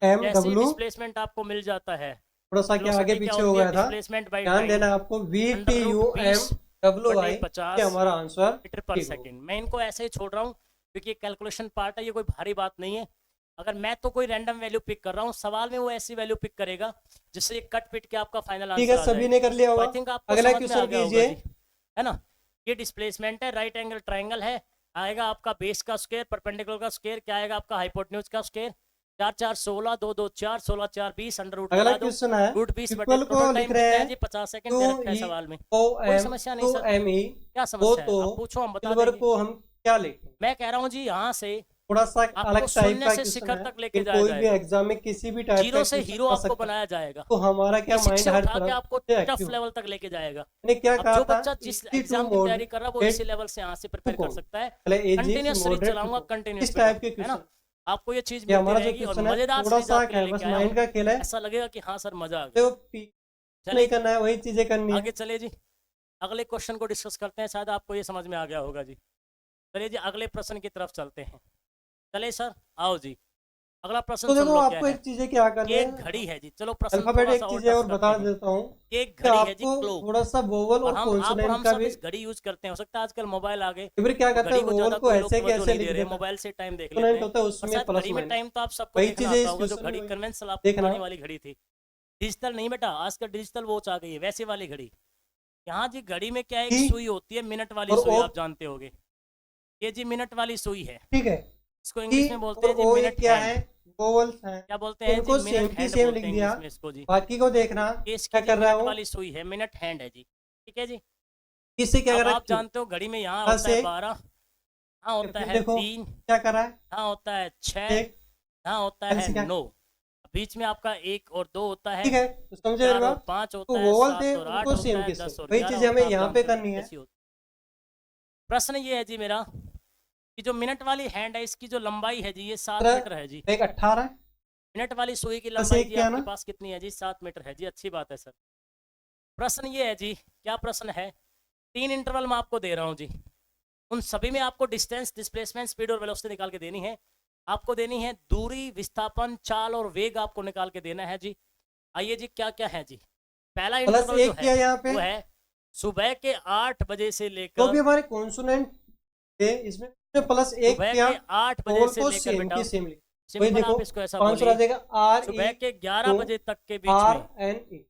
जैसे डिस्प्लेसमेंट आपको मिल जाता है, थोड़ा सा क्या आगे पीछे हो गया था, ध्यान देना आपको, VTUMWI हमारा आंसर मीटर पर सेकंड। मैं इनको ऐसे ही छोड़ रहा हूँ क्योंकि कैलकुलेशन पार्ट है, ये कोई भारी बात नहीं है। अगर मैं तो कोई रैंडम वैल्यू पिक कर रहा हूँ, सवाल में वो ऐसी वैल्यू पिक करेगा जिससे ये कट पिट के आपका फाइनल आंसर। ठीक है, सभी ने कर लिया होगा। आई थिंक आपको अगला क्वेश्चन कीजिए, है ना। ये डिस्प्लेसमेंट है, राइट एंगल ट्राइंगल है, आएगा आपका बेस का स्क्वायर, परपेंडिकुलर का स्क्वायर क्या आएगा, आपका हाइपोटेन्यूज का स्क्वायर। 4 4 16, 2 2 4, 16 4 20, अंडर अगला क्वेश्चन है इक्वल को लिख रहे हैं जी 50 सेकंड दे रखा है सवाल में, कोई समस्या नहीं सर। क्या समस्या है आप पूछो, हम बता देंगे। को हम क्या लिखें, मैं कह रहा हूँ जी यहाँ से थोड़ा सा अलग टाइप का से शिखर तक लेके जाया कोई भी एग्जाम में किसी भी टाइप जीरो से हीरो आपको बनाया जाएगा। तो हमारा क्या माइंड हर तरह आपको टफ लेवल तक लेके जाएगा। क्या कहा जो बच्चा जिस एग्जाम की तैयारी कर रहा है वो इसी लेवल से यहाँ से प्रिपेयर कर सकता है। कंटिन्यूस सीरीज चलाऊंगा, कंटिन्यूस टाइप के, है ना। आपको ये चीज मिलती रहेगी और मजेदार थोड़ा सा बस माइंड का खेल है, ऐसा लगेगा कि हाँ सर मजा आ गया। नहीं करना है, वही चीजें करनी है। आगे चले जी, अगले क्वेश्चन को डिस्कस करते हैं, शायद आपको ये समझ में आ गया होगा जी। चलिए जी अगले प्रश्न की तरफ चलते हैं। चले सर, आओ जी अगला प्रश्न। तो देखो आपको एक चीज क्या करनी है, एक घड़ी है जी। चलो प्रश्न अल्फाबेट एक चीज और बता देता हूँ, एक घड़ी है जी, थोड़ा सा वोवल और कॉन्सोनेंट का भी घड़ी यूज करते हैं। हो सकता है आजकल मोबाइल आ गए, फिर क्या करते हैं वोवल को ऐसे कैसे लिख रहे हैं, मोबाइल से टाइम देख लेते हैं, होता है उसमें प्लस माइनस टाइम तो आप सबको देखना होगा। जो घड़ी कन्वेंशनल आपको पुरानी वाली घड़ी थी, डिजिटल नहीं बेटा, आजकल डिजिटल वॉच आ गई है, वैसे वाली घड़ी। यहाँ जी घड़ी में क्या है, सुई होती है, मिनट वाली सुई, आप जानते होगे। ये जी मिनट वाली सुई है, ठीक है। इसको इंग्लिश में बोलते हैं जी मिनट क्या है, वोवल्स हैं, क्या बोलते हैं इनको जी, सेम की सेम लिख दिया इसको जी। बाकी को देखना क्या कर रहा हूँ, वाली सुई है, मिनट हैंड है जी, ठीक है जी। किससे क्या कर रहा है, आप जानते हो घड़ी में यहाँ होता है 12, यहाँ होता है 3, क्या कर रहा है, यहाँ होता है 6, यहाँ होता है 9, बीच में आपका 1 और 2 होता है, ठीक है। तो समझे 5 होता है, 7 और 8 होता है, 10 और 11 वही चीज हमें यहाँ पे करनी है। प्रश्न ये है जी मेरा कि जो मिनट वाली हैंड है इसकी जो लंबाई है जी ये 7 मीटर है जी। 18 मिनट वाली सुई की लंबाई जी आपके पास कितनी है जी, 7 मीटर है जी। अच्छी बात है सर। प्रश्न ये है जी, क्या प्रश्न है, 3 इंटरवल में आपको दे रहा हूँ जी, उन सभी में आपको डिस्टेंस, डिस्प्लेसमेंट, स्पीड और वेलोसिटी निकाल के देनी है। आपको देनी है दूरी, विस्थापन, चाल और वेग आपको निकाल के देना है जी। आइए जी क्या क्या है जी। पहला इंटरवल जो है यहाँ पे वो है सुबह के 8 बजे से लेकर, तो भी हमारे कॉन्सोनेंट इसमें +1 क्या 8 बजे से लेकर बेटा सिंपल आप इसको ऐसा बोलिए, सुबह के 11 बजे तक के बीच में,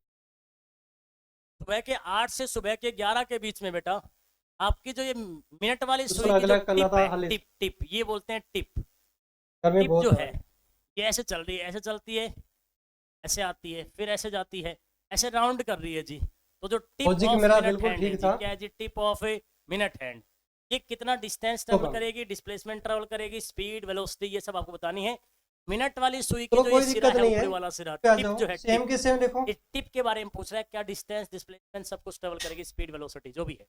सुबह के 8 से सुबह के 11 के बीच में बेटा आपकी जो ये मिनट वाली सुई की जो टिप है, टिप ये बोलते हैं टिप जो है, ये ऐसे चल रही है, ऐसे चलती है, ऐसे आती है, फिर ऐसे जाती है, ऐसे राउंड कर रही है जी। तो जो टिप ऑफ मिनट हैंड क्या है जी, tip of a minute hand, ये कितना डिस्टेंस ट्रेवल करेगी, डिस्प्लेसमेंट ट्रेवल करेगी, स्पीड, वेलोसिटी, ये सब आपको बतानी है। मिनट वाली सुई की जो ये सिरा है, ऊपर वाला सिरा, टिप जो है, सेम के सेम देखो, इस टिप के बारे में पूछ रहा है, क्या डिस्टेंस, डिस्प्लेसमेंट सब कुछ ट्रेवल करेगी, स्पीड, वेलोसिटी जो भी है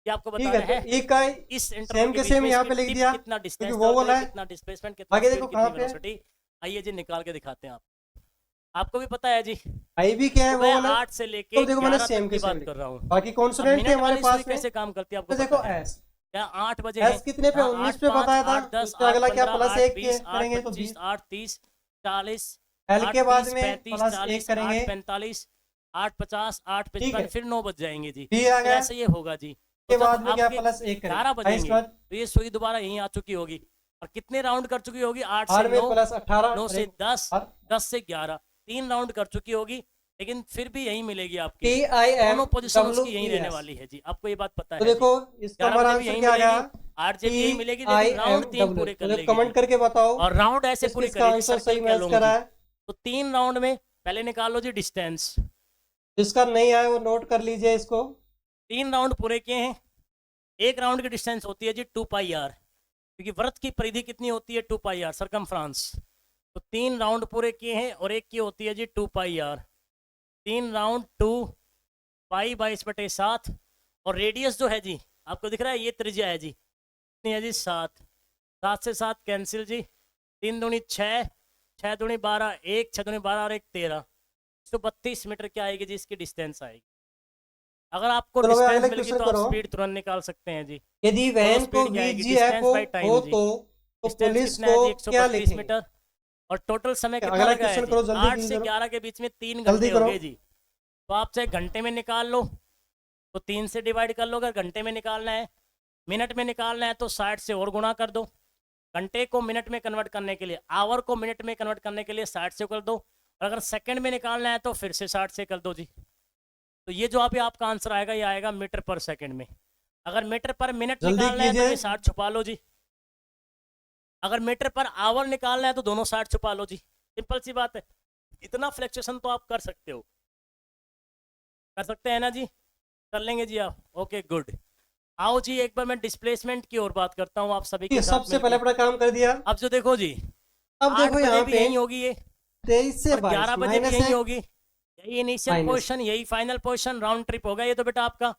ये आपको बताना है। इस इंटरवल के सेम यहाँ पे लिख दिया, कितना डिस्टेंस, कितना डिस्प्लेसमेंट, कितना स्पीड, कितना वेलोसिटी। आइए जी निकाल के दिखाते हैं आप। आपको भी पता है जी, आई भी क्या है वो सुबह वाला, 8 से लेके तो देखो मैंने 11 सेम तक की के बात सेम कर रहा हूँ। बाकी अब कॉन्सोनेंट मिनट है हमारे वाली पास सुई में। कैसे काम करती है आपको तो देखो पता है? एस, क्या 8 बजे एस है, कितने पे, यहाँ 19 8 पे 5 बताया था, 8 10 उसके 8 अगला क्या 15 प्लस 8 1 के 20 8 करेंगे तो 25 20, 8 30 40 एल 8 के बाद 30 में 35 प्लस 1 40 करेंगे, 8 45 8 50 8 ठीक 55 है, फिर 9 बज जाएंगे जी। बी आ फिर गया, ऐसे ये होगा जी। तो के जब बाद में क्या आपके प्लस 1 करेंगे, 11 हाई बजेंगे स्क्वायर, तो ये सुई दोबारा यहीं आ चुकी होगी। और कितने राउंड कर चुकी होगी? 8 से आर में 9, प्लस 18, 9 अरे से 10, आर 10 से 11, 3 राउंड कर चुकी होगी, लेकिन फिर भी यही मिलेगी आपकी। टी आई एम दोनों पोजीशन डब्ल्यू उसकी यही ई रहने एस। वाली है जी, आपको ये बात पता तो है जी। देखो इसका 11 हमारा बजे भी आंसर यही क्या आ गया, मिलेगी, 8 बजे भी यही मिलेगी, आई लेकिन एम राउंड 3 डब्ल्यू। पूरे कर तो देखो लेगी कमेंट जी। करके बताओ और राउंड ऐसे किस पूरी किसका करेगी, आंसर सर्कल सही क्या मैच लूंगी करा जी। है। तो 3 राउंड में पहले निकाल लो जी डिस्टेंस। जिसका नहीं आया वो नोट कर लीजिए इसको। 3 राउंड पूरे किए हैं। एक राउंड की डिस्टेंस होती है जी 2 पाई आर, क्योंकि वृत्त की परिधि कितनी होती है? 2 पाई आर, सरकमफ्रांस। तो 3 राउंड पूरे किए हैं और एक की होती है जी 2 पाई आर। 3 राउंड 2 पाई 22/7, और रेडियस जो है जी आपको दिख रहा है, ये त्रिज्या है जी, कितनी है जी? 7। 7 से 7 कैंसिल जी, 3 दूनी 6, 6 दूनी 12, 1 6 दूनी 12 और 1 13, 132 मीटर क्या आएगी जी इसकी डिस्टेंस आएगी। अगर आपको चलो भाई डिस्टेंस अगले मिल गई क्वेश्चन तो आप करो। स्पीड तुरंत निकाल सकते हैं जी। यदि दोनों वैन को स्पीड क्या आएगी? वीजीएफ डिस्टेंस बाई हो टाइम जी। तो डिस्टेंस पुलिस कितना को है जी? क्या 132 लिखेंगे। मीटर। और टोटल समय कितना अगला लगा है क्वेश्चन जी? करो, जल्दी 8 से कीजिए, 11 के बीच में 3 जल्दी घंटे हो करो। गए जी। तो आप चाहे घंटे में निकाल लो तो 3 से डिवाइड कर लो, अगर घंटे में निकालना है। मिनट में निकालना है तो 60 से और गुणा कर दो। घंटे को मिनट में कन्वर्ट करने के लिए, आवर को मिनट में कन्वर्ट करने के लिए 60 से कर दो, और अगर सेकंड में निकालना है तो फिर से 60 से कर दो जी। तो ये जो अभी आपका आंसर आएगा ये आएगा मीटर पर सेकंड में। अगर मीटर पर मिनट जल्दी निकालना है तो कीजिए। ये 60 छुपा लो जी। अगर मीटर पर आवर निकालना है तो दोनों 60 छुपा लो जी। सिंपल सी बात है, इतना फ्लैक्चुएशन तो आप कर सकते हो, कर सकते हैं ना जी? कर लेंगे जी आप, ओके गुड। आओ जी एक बार मैं डिस्प्लेसमेंट की ओर बात करता हूँ आप सभी के साथ सबसे पहले मिलके। अपना काम कर दिया। अब जो देखो जी, अब 8 देखो बजे यहाँ भी पे यही होगी ये, 23 से और 22 11 बजे भी माइनस यही है, होगी। यही इनिशियल माइनस पोजीशन, यही फाइनल पोजीशन, राउंड ट्रिप होगा ये तो बेटा आपका।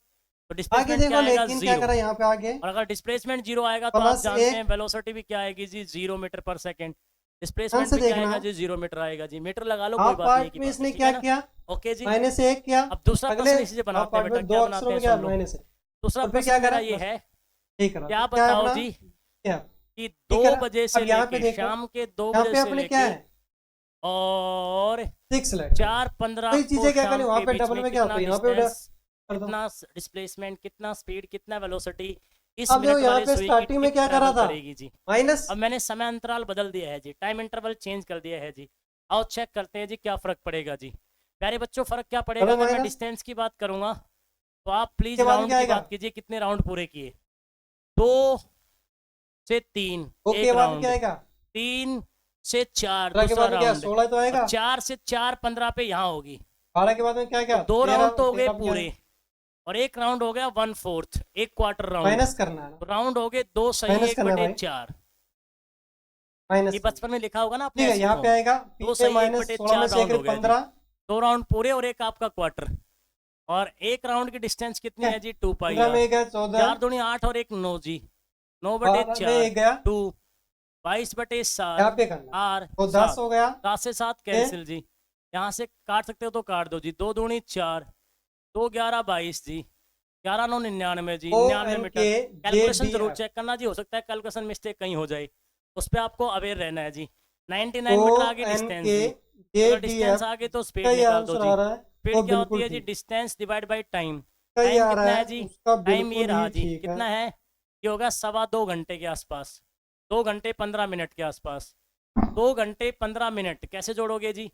तो आगे डिस्प्लेसमेंट देखो, क्या आएगा? लेकिन क्या 0। करा यहाँ पे आगे और अगर डिस्प्लेसमेंट 0 आएगा तो आप प्लस जानते हैं 1, वेलोसिटी भी क्या आएगी जी? 0 मीटर पर सेकंड। ध्यान डिस्प्लेसमेंट से भी क्या देखना। आएगा जी? 0 मीटर आएगा जी। मीटर लगा लो, कोई हाफ बात नहीं पार्ट की में बात है, इसने ठीक क्या है ना? किया, ओके जी। माइनस 1 किया। अब दूसरा अगले प्रश्न इसी से हाफ बनाते हैं पार्ट बेटा, में क्या 2 बनाते अक्षरों हैं में क्या सुन लो। माइनस है, दूसरा और फिर प्रश्न क्या मेरा करा, ये है, ठीक करा, क्या क्या है बताओ अपना, जी क्या कि ठीक 2 करा। बजे से अब यहाँ पे लेके देखो, शाम के 2 यहाँ बजे पे से अपने क्या लेके है, और 6 लेटर। 4:15 वही को चीजें क्या शाम करनी, वहां के पे बीच डबल में में क्या कितना होता है, यहाँ पे डिस्टेंस, कर दो। कितना डिस्प्लेसमेंट, कितना स्पीड, कितना वेलोसिटी इस अब देखो मिनट यहाँ वाले पे सुई की स्टार्टिंग में टिप क्या करा ट्रैवल था, करेगी जी। माइनस, अब मैंने समय अंतराल बदल दिया है जी, टाइम इंटरवल चेंज कर दिया है जी। आओ चेक करते हैं जी क्या फर्क पड़ेगा जी। प्यारे बच्चों फर्क क्या पड़ेगा? चलो अगर मैं माइनस डिस्टेंस की बात करूंगा तो आप प्लीज के बाद में राउंड क्या की आएगा, बात कीजिए, कितने राउंड पूरे किए? 2 से 3 ओके एक के बाद में क्या राउंड, आएगा, 3 से 4 12 के दूसरा बाद में क्या, राउंड, 16 तो और आएगा, 4 से 4 15 पे यहाँ होगी। 12 के बाद में क्या तो क्या, 2 राउंड तो हो गए 13 पूरे, और एक राउंड हो गया 1/4, एक क्वार्टर राउंड। माइनस करना है, तो राउंड हो गए 2 सही माइनस 1 करना है बटे भाई, 4। माइनस ये बचपन में लिखा होगा ना आपने ठीक है। ऐसी यहाँ पे फॉर्म, आएगा 2 पीछे सही 1 माइनस बटे 16 में 4 से राउंड हो गया जी। 15, 2 राउंड पूरे और एक आपका क्वार्टर, और एक राउंड की डिस्टेंस कितनी है जी? 2 पाई 15 में आर। एक है 14, 4 दूनी 8 और एक 9 जी, 9 बटे 12 में 4 एक गया, 2, 22 बटे 7 यहाँ पे करना आर तो 10 7, हो गया, 7 से 7 कैंसिल जी। यहाँ से काट सकते हो तो काट दो जी। 2 दूनी 4, 2 11 22 जी, 11 9 99 जी, 99 मीटर। कैलकुलेशन जरूर चेक करना जी, हो सकता है कैलकुलेशन मिस्टेक कहीं हो जाए, उस पर आपको अवेयर रहना है जी। 99 मीटर आगे डिस्टेंस जी, अगर डिस्टेंस आगे तो स्पीड निकाल दो जी। स्पीड क्या होती है जी? Distance divide by time. Time कितना है जी? टाइम ये रहा जी, कितना है? ये होगा 2.25 घंटे के आसपास, 2 घंटे 15 मिनट के आसपास। 2 घंटे 15 मिनट कैसे जोड़ोगे जी?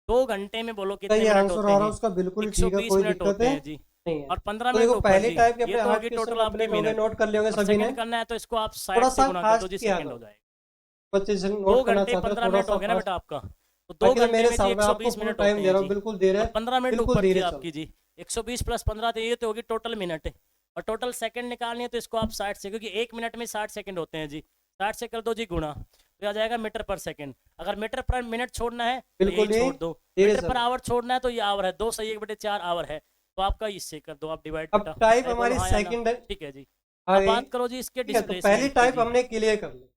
2 घंटे में बोलो कितने मिनट होते हैं? उसका बिल्कुल ठीक है, 120 कोई मिनट दिक्कत होते है हैं जी, नहीं है। और 15 तो मिनट देखो ऊपर पहले जी। टाइप के ये अपने तो हार्ट होगी के टोटल आपकी कंप्लीट हो गए, मिनट। नोट कर लिए होंगे और सभी ने, सेकंड करना है तो इसको आप थोड़ा 60 से सा गुना कर फास्ट दो जी, किया सेकंड करो, हो जाएगा। बच्चे से 2 नोट करना घंटे चाहते हो 15 थोड़ा मिनट सा हो गया ना फास्ट, बेटा आपका। तो 2 बाकी तो घंटे मेरे में जी हिसाब में आपको 120 फुल मिनट टाइम होते दे हैं रहा हूँ, जी, बिल्कुल दे रहे और हैं, 15 मिनट बिल्कुल ऊपर थी धीरे आपकी चलो। जी। 120 + 15 तो ये तो होगी टोटल मिनट, और टोटल सेकंड निकालनी है तो इसको आप 60 से, क्योंकि 1 मिनट में 60 सेकंड होते हैं जी, 60 से कर दो जी गुणा, तो आ जाएगा मीटर पर सेकंड। अगर मीटर पर मिनट छोड़ना है तो यही बिल्कुल ही छोड़ दो, धीरे मीटर पर चलो। आवर छोड़ना है तो ये आवर है, 2 सही 1 बटे 4 आवर है, तो आपका इससे कर दो आप डिवाइड अब बेटा। टाइप बोलो हमारी हाँ या ना? सेकंड ठीक है जी। आ अब गई, बात करो जी इसके ठीक है, तो पहली डिस्प्लेसमेंट की टाइप जी। हमने क्लियर कर ली।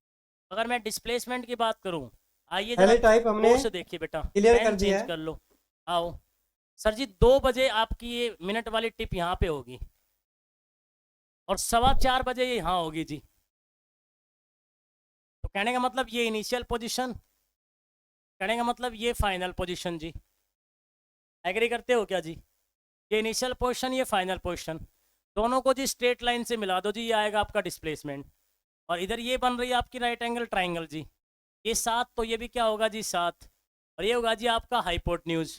अगर मैं डिस्प्लेसमेंट की बात करूं आइए पहले टाइप हमने गौर से देखिए बेटा, क्लियर पेन कर दिया चेंज है। कर लो। आओ सर जी, 2 बजे आपकी ये मिनट वाली टिप यहाँ पे होगी और 4:15 बजे ये यहाँ होगी जी। तो कहने का मतलब ये इनिशियल पोजीशन, कहने का मतलब ये फाइनल पोजीशन जी। एग्री करते हो क्या जी? ये इनिशियल पोजीशन, ये फाइनल पोजीशन, दोनों को जी स्ट्रेट लाइन से मिला दो जी, ये आएगा आपका डिस्प्लेसमेंट। और इधर ये बन रही है आपकी राइट एंगल ट्राइंगल जी, ये 7, तो ये भी क्या होगा जी 7, और ये होगा जी आपका हाइपोटेन्यूज,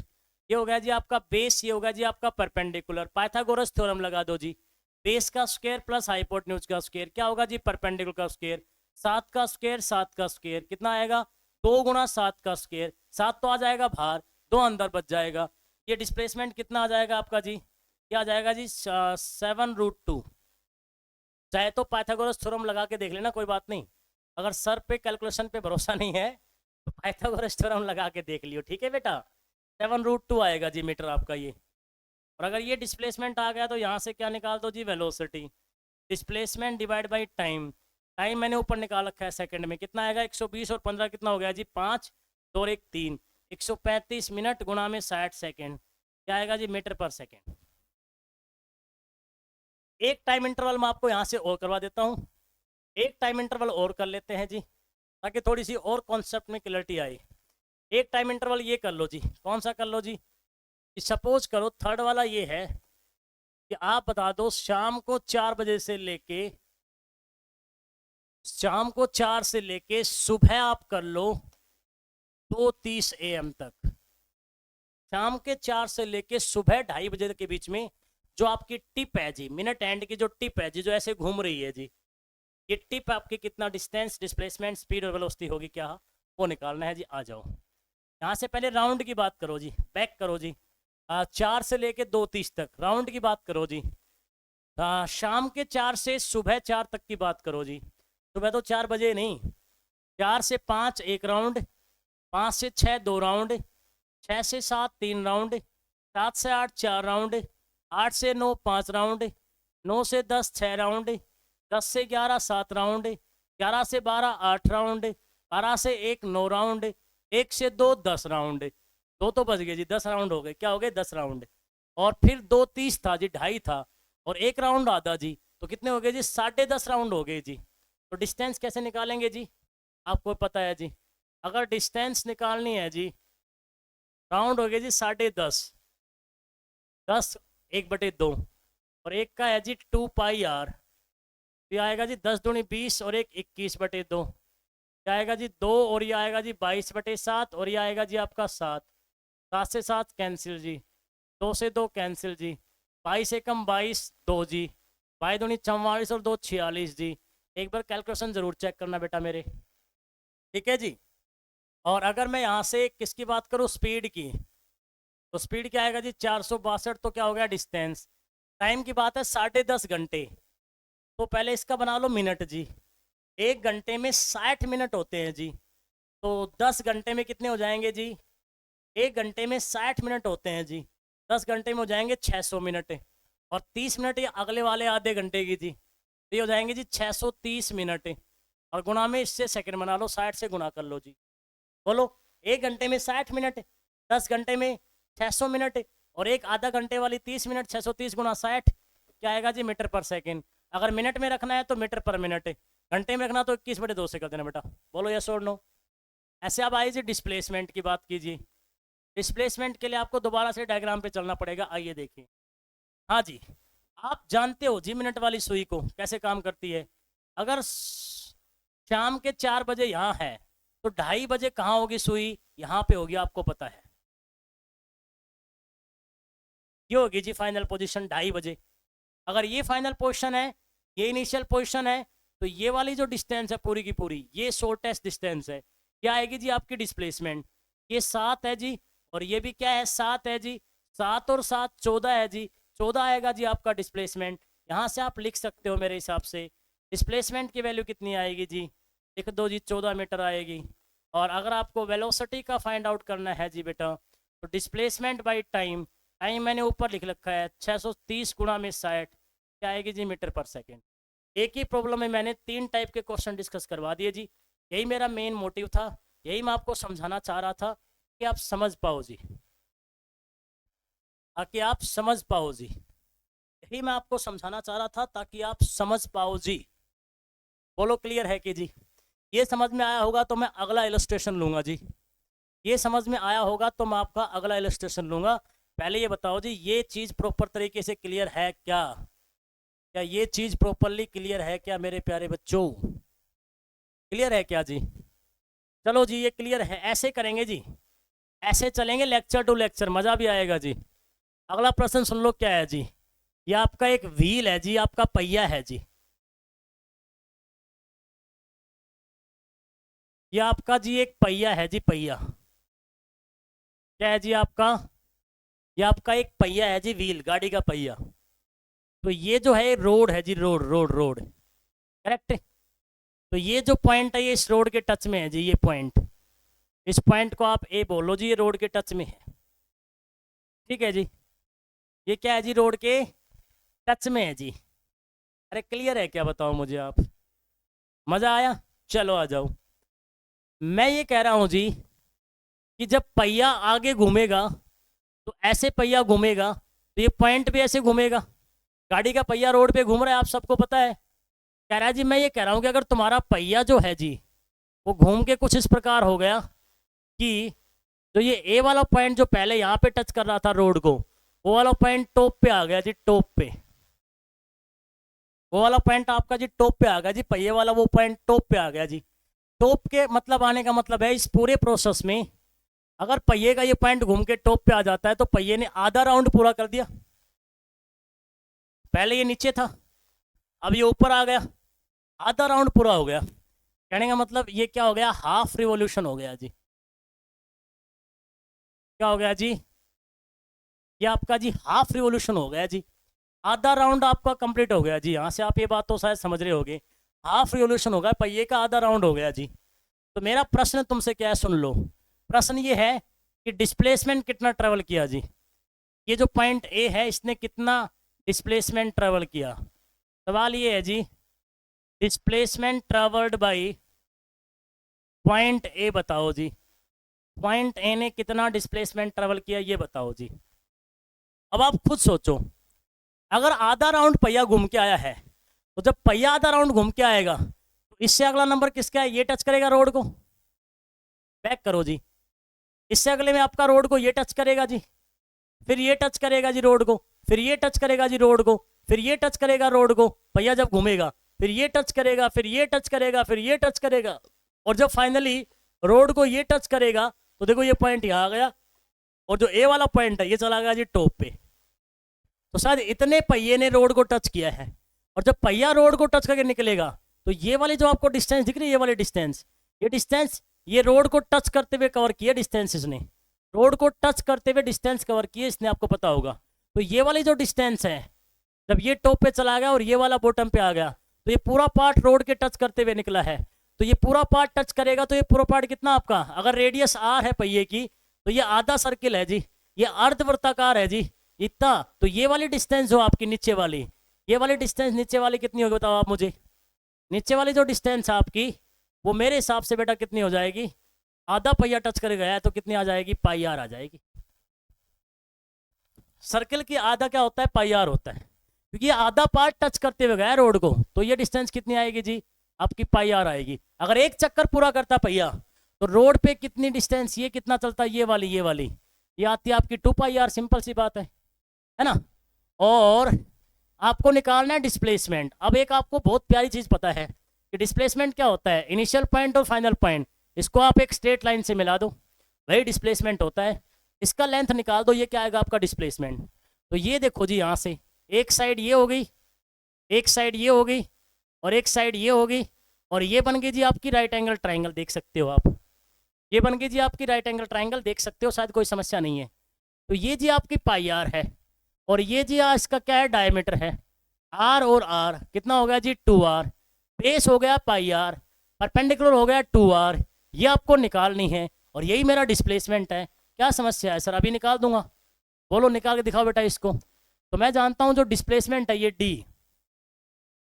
ये होगा जी आपका बेस, ये होगा जी आपका परपेंडिकुलर। पाइथागोरस थ्योरम लगा दो जी, बेस का स्क्वायर प्लस हाइपोटेन्यूज का स्क्वायर क्या होगा जी, परपेंडिकुलर का स्क्वायर। 7 का स्क्वायर 7 का स्क्वायर कितना आएगा, 2 गुणा 7 का स्क्वायर, 7 तो आ जाएगा बाहर, 2 अंदर बच जाएगा। ये डिस्प्लेसमेंट कितना आ जाएगा आपका जी, क्या आ जाएगा जी 7√2। चाहे तो पाइथागोरस थ्योरम लगा के देख लेना, कोई बात नहीं। अगर सर पे कैलकुलेशन पे भरोसा नहीं है तो पाइथागोरस थ्योरम लगा के देख लियो, ठीक है बेटा। 7√2 आएगा जी मीटर आपका ये। और अगर ये डिस्प्लेसमेंट आ गया तो यहाँ से क्या निकाल दो जी, velocity. Displacement divide by time, time मैंने ऊपर निकाल रखा है सेकंड में, कितना आएगा 120 और 15 कितना हो गया जी 5, 2 और 1 3, 135 मिनट गुणा में 60 सेकेंड, क्या आएगा जी मीटर पर सेकेंड। एक टाइम इंटरवल मैं आपको यहाँ से और करवा देता हूँ, एक टाइम इंटरवल और कर लेते हैं जी, ताकि थोड़ी सी और कॉन्सेप्ट में क्लैरिटी आए। एक टाइम इंटरवल ये कर लो जी, कौन सा कर लो जी, सपोज करो थर्ड वाला ये है कि आप बता दो शाम को 4 बजे से लेके, शाम को 4 से लेके सुबह आप कर लो 2:30 AM तक, शाम के 4 से लेके सुबह 2:30 बजे के बीच में जो आपकी टिप है जी, मिनट एंड की जो टिप है जी, जो ऐसे घूम रही है जी, ये टिप आपकी कितना डिस्टेंस, डिस्प्लेसमेंट, स्पीड और वेलोसिटी होगी क्या, वो निकालना है जी। आ जाओ यहाँ से पहले राउंड की बात करो जी, बैक करो जी, 4 से लेके 2:30 तक राउंड की बात करो जी। शाम के 4 से सुबह 4 तक की बात करो जी, सुबह तो 4 बजे नहीं, 4 से 5 1 राउंड, 5 से 6 2 राउंड, 6 से 7 3 राउंड, 7 से 8 4 राउंड, 8 से 9 5 राउंड, 9 से 10 6 राउंड, 10 से 11 7 राउंड, 11 से 12 8 राउंड, 12 से 1 9 राउंड, 1 से 2 10 राउंड, 2 तो बच गए जी, 10 राउंड हो गए, क्या हो गए 10 राउंड। और फिर 2:30 था जी, 2:30 था, और 1 राउंड आधा जी, तो कितने हो गए जी 10.5 राउंड हो गए जी। तो डिस्टेंस कैसे निकालेंगे जी, आपको पता है जी, अगर डिस्टेंस निकालनी है जी, राउंड हो गए जी 10.5, 10 1/2, और एक का है जी 2πr, ये आएगा जी 10 दूनी 20 और 1 21/2, क्या आएगा जी 2, और ये आएगा जी 22/7, और ये आएगा जी आपका 7, 7 से 7 कैंसिल जी, 2 से 2 कैंसिल जी, 22 से कम 22 2 जी, 22 दूनी 44 और 2 46 जी। एक बार कैलकुलेशन जरूर चेक करना बेटा मेरे, ठीक है जी। और अगर मैं यहाँ से किसकी बात करूँ, स्पीड की, तो स्पीड क्या आएगा जी 462, तो क्या हो गया डिस्टेंस। टाइम की बात है 10.5 घंटे, तो पहले इसका बना लो मिनट जी, 1 घंटे में 60 मिनट होते हैं जी, तो 10 घंटे में कितने हो जाएंगे जी, 1 घंटे में 60 मिनट होते हैं जी, 10 घंटे में हो जाएंगे 600 मिनट, और 30 मिनट ये अगले वाले आधे घंटे की जी, तो ये हो जाएंगे जी 630 मिनट, और गुणा में इससे सेकंड बना लो, 60 से गुणा कर लो जी। बोलो 1 घंटे में 60 मिनट, 10 घंटे में 600 मिनट, और एक आधा घंटे वाली 30 मिनट, 630 गुणा 60 क्या आएगा जी मीटर पर सेकेंड। अगर मिनट में रखना है तो मीटर पर मिनट, घंटे में रखना तो 21/2 से कर देना बेटा। बोलो यस और नो। ऐसे अब आइए जी डिस्प्लेसमेंट की बात कीजिए। डिस्प्लेसमेंट के लिए आपको दोबारा से डायग्राम पे चलना पड़ेगा, आइए देखिए। हाँ जी, आप जानते हो जी मिनट वाली सुई को कैसे काम करती है। अगर शाम के 4 बजे यहाँ है तो 2:30 बजे कहाँ होगी सुई, यहाँ पे होगी, आपको पता है ये होगी जी फाइनल पोजीशन 2:30 बजे। अगर ये फाइनल पोजीशन है, ये इनिशियल पोजीशन है, तो ये वाली जो डिस्टेंस है पूरी की पूरी, ये शॉर्टेस्ट डिस्टेंस है, क्या आएगी जी आपकी डिस्प्लेसमेंट। ये 7 है जी, और ये भी क्या है 7 है जी, 7 और 7 14 है जी, 14 आएगा जी आपका डिस्प्लेसमेंट। यहाँ से आप लिख सकते हो मेरे हिसाब से डिस्प्लेसमेंट की वैल्यू कितनी आएगी जी, लिख दो जी 14 मीटर आएगी। और अगर आपको वेलोसिटी का फाइंड आउट करना है जी बेटा, तो डिस्प्लेसमेंट बाई टाइम, टाइम मैंने ऊपर लिख रखा है 630 गुणा में 60, क्या आएगी जी मीटर पर सेकेंड। एक ही प्रॉब्लम में मैंने 3 टाइप के क्वेश्चन डिस्कस करवा दिए जी, यही मेरा मेन मोटिव था यही मैं आपको समझाना चाह रहा था कि आप समझ पाओ जी, ताकि आप समझ पाओ जी, यही मैं आपको समझाना चाह रहा था ताकि आप समझ पाओ जी। बोलो क्लियर है कि जी? ये समझ में आया होगा तो मैं अगला इलस्ट्रेशन लूंगा जी। ये समझ में आया होगा तो मैं आपका अगला इलस्ट्रेशन लूंगा। पहले ये बताओ जी, ये चीज़ प्रॉपर तरीके से क्लियर है क्या? क्या ये चीज़ प्रॉपरली क्लियर है क्या मेरे प्यारे बच्चों? क्लियर है क्या जी? चलो जी, ये क्लियर है। ऐसे करेंगे जी, ऐसे चलेंगे लेक्चर टू लेक्चर, मज़ा भी आएगा जी। अगला प्रश्न सुन लो, क्या है जी? ये आपका एक व्हील है जी, आपका पहिया है जी। ये आपका जी एक पहिया है जी, पहिया। क्या है जी आपका? ये आपका एक पहिया है जी, व्हील, गाड़ी का पहिया। तो ये जो है रोड है जी, रोड रोड रोड, करेक्ट। तो ये जो पॉइंट है ये इस रोड के टच में है जी, ये पॉइंट, इस पॉइंट को आप ए बोलो जी, ये रोड के टच में है। ठीक है जी, ये क्या है जी? रोड के टच में है जी। अरे क्लियर है क्या? बताओ मुझे आप। मज़ा आया? चलो आ जाओ। मैं ये कह रहा हूँ जी कि जब पहिया आगे घूमेगा तो ऐसे पहिया घूमेगा, तो ये पॉइंट भी ऐसे घूमेगा। गाड़ी का पहिया रोड पे घूम रहा है, आप सबको पता है। कह रहा है जी, मैं ये कह रहा हूँ कि अगर तुम्हारा पहिया जो है जी वो घूम के कुछ इस प्रकार हो गया कि जो ये ए वाला पॉइंट जो पहले यहाँ पे टच कर रहा था रोड को, वो वाला पॉइंट टॉप पे आ गया जी, टॉप पे। वो वाला पॉइंट आपका जी टॉप पे आ गया जी, पहिए वाला वो पॉइंट टॉप पे आ गया जी। टॉप के मतलब आने का मतलब है इस पूरे प्रोसेस में अगर पहिए का ये पॉइंट घूम के टॉप पे आ जाता है तो पहिए ने आधा राउंड पूरा कर दिया। पहले ये नीचे था, अब ये ऊपर आ गया, आधा राउंड पूरा हो गया। कहने का मतलब ये क्या हो गया? हाफ रिवॉल्यूशन हो गया जी। क्या हो गया जी? ये आपका जी हाफ रिवॉल्यूशन हो गया जी, आधा राउंड आपका कंप्लीट हो गया जी। यहाँ से आप ये बात तो शायद समझ रहे होगे, हाफ रिवॉल्यूशन हो गया, पहिए का आधा राउंड हो गया जी। तो मेरा प्रश्न तुमसे क्या है, सुन लो। प्रश्न ये है कि डिस्प्लेसमेंट कितना ट्रेवल किया जी? ये जो पॉइंट ए है इसने कितना डिस्प्लेसमेंट ट्रेवल किया? सवाल ये है जी, displacement travelled by point A बताओ जी। पॉइंट ए ने कितना डिस्प्लेसमेंट ट्रेवल किया ये बताओ जी। अब आप खुद सोचो, अगर आधा राउंड पहिया घूम के आया है तो जब पहिया आधा राउंड घूम के आएगा तो इससे अगला नंबर किसका है? ये टच करेगा रोड को। बैक करो जी, इससे अगले में आपका रोड को ये टच करेगा जी, फिर ये टच करेगा जी रोड को, फिर ये टच करेगा जी रोड को, फिर ये टच करेगा रोड को। पहिया जब घूमेगा फिर ये टच करेगा, फिर ये टच करेगा, फिर ये टच करेगा, और जब फाइनली रोड को ये टच करेगा तो देखो ये पॉइंट यहाँ आ गया, और जो ए वाला पॉइंट है ये चला गया जी टॉप पे। तो शायद इतने पहिए ने रोड को टच किया है, और जब पहिया रोड को टच करके निकलेगा तो ये वाली जो आपको डिस्टेंस दिख रही है, ये वाली डिस्टेंस, ये डिस्टेंस ये रोड को टच करते हुए कवर किया डिस्टेंस, इसने रोड को टच करते हुए डिस्टेंस कवर किए इसने, आपको पता होगा। तो ये वाली जो डिस्टेंस है, जब ये टॉप पे चला गया और ये वाला बॉटम पे आ गया तो ये पूरा पार्ट रोड के टच करते हुए निकला है। तो ये पूरा पार्ट टच करेगा तो ये पूरा पार्ट कितना आपका, अगर रेडियस आर है पहिए की तो ये आधा सर्किल है जी, ये अर्धवृत्ताकार है जी इतना। तो ये वाली डिस्टेंस जो आपकी नीचे वाली, ये वाली डिस्टेंस नीचे वाली कितनी होगी बताओ आप मुझे? नीचे वाली जो डिस्टेंस है आपकी वो मेरे हिसाब से बेटा कितनी हो जाएगी? आधा पहिया टच कर गया है तो कितनी आ जाएगी? पाई आर आ जाएगी। सर्किल की आधा क्या होता है? पाई आर होता है, क्योंकि ये आधा पार्ट टच करते हुए गया रोड को, तो ये डिस्टेंस कितनी आएगी जी? आपकी पाई आर आएगी। अगर एक चक्कर पूरा करता पहिया तो रोड पे कितनी डिस्टेंस, ये कितना चलता है? ये वाली ये आती है आपकी 2 पाई आर। सिंपल सी बात है ना। और आपको निकालना है डिस्प्लेसमेंट। अब एक आपको बहुत प्यारी चीज पता है कि डिस्प्लेसमेंट क्या होता है? इनिशियल पॉइंट और फाइनल पॉइंट, इसको आप एक स्ट्रेट लाइन से मिला दो, वही डिस्प्लेसमेंट होता है। इसका लेंथ निकाल दो, ये क्या आएगा आपका डिस्प्लेसमेंट। तो ये देखो जी, यहाँ से एक साइड ये हो गई, एक साइड ये हो गई, और एक साइड ये हो गई, और ये बन गई जी आपकी राइट एंगल ट्राइंगल। देख सकते हो आप, ये बन गई जी आपकी राइट एंगल ट्राइंगल, देख सकते हो, शायद कोई समस्या नहीं है। तो ये जी आपकी पाई आर है, और ये जी इसका क्या है? डायमीटर है। आर और आर कितना हो गया जी? 2r। बेस हो गया पाई आर, परपेंडिकुलर हो गया 2r। ये आपको निकालनी है, और यही मेरा डिस्प्लेसमेंट है। क्या समस्या है सर? अभी निकाल दूंगा। बोलो निकाल के दिखाओ बेटा इसको। तो मैं जानता हूं जो डिस्प्लेसमेंट है ये d,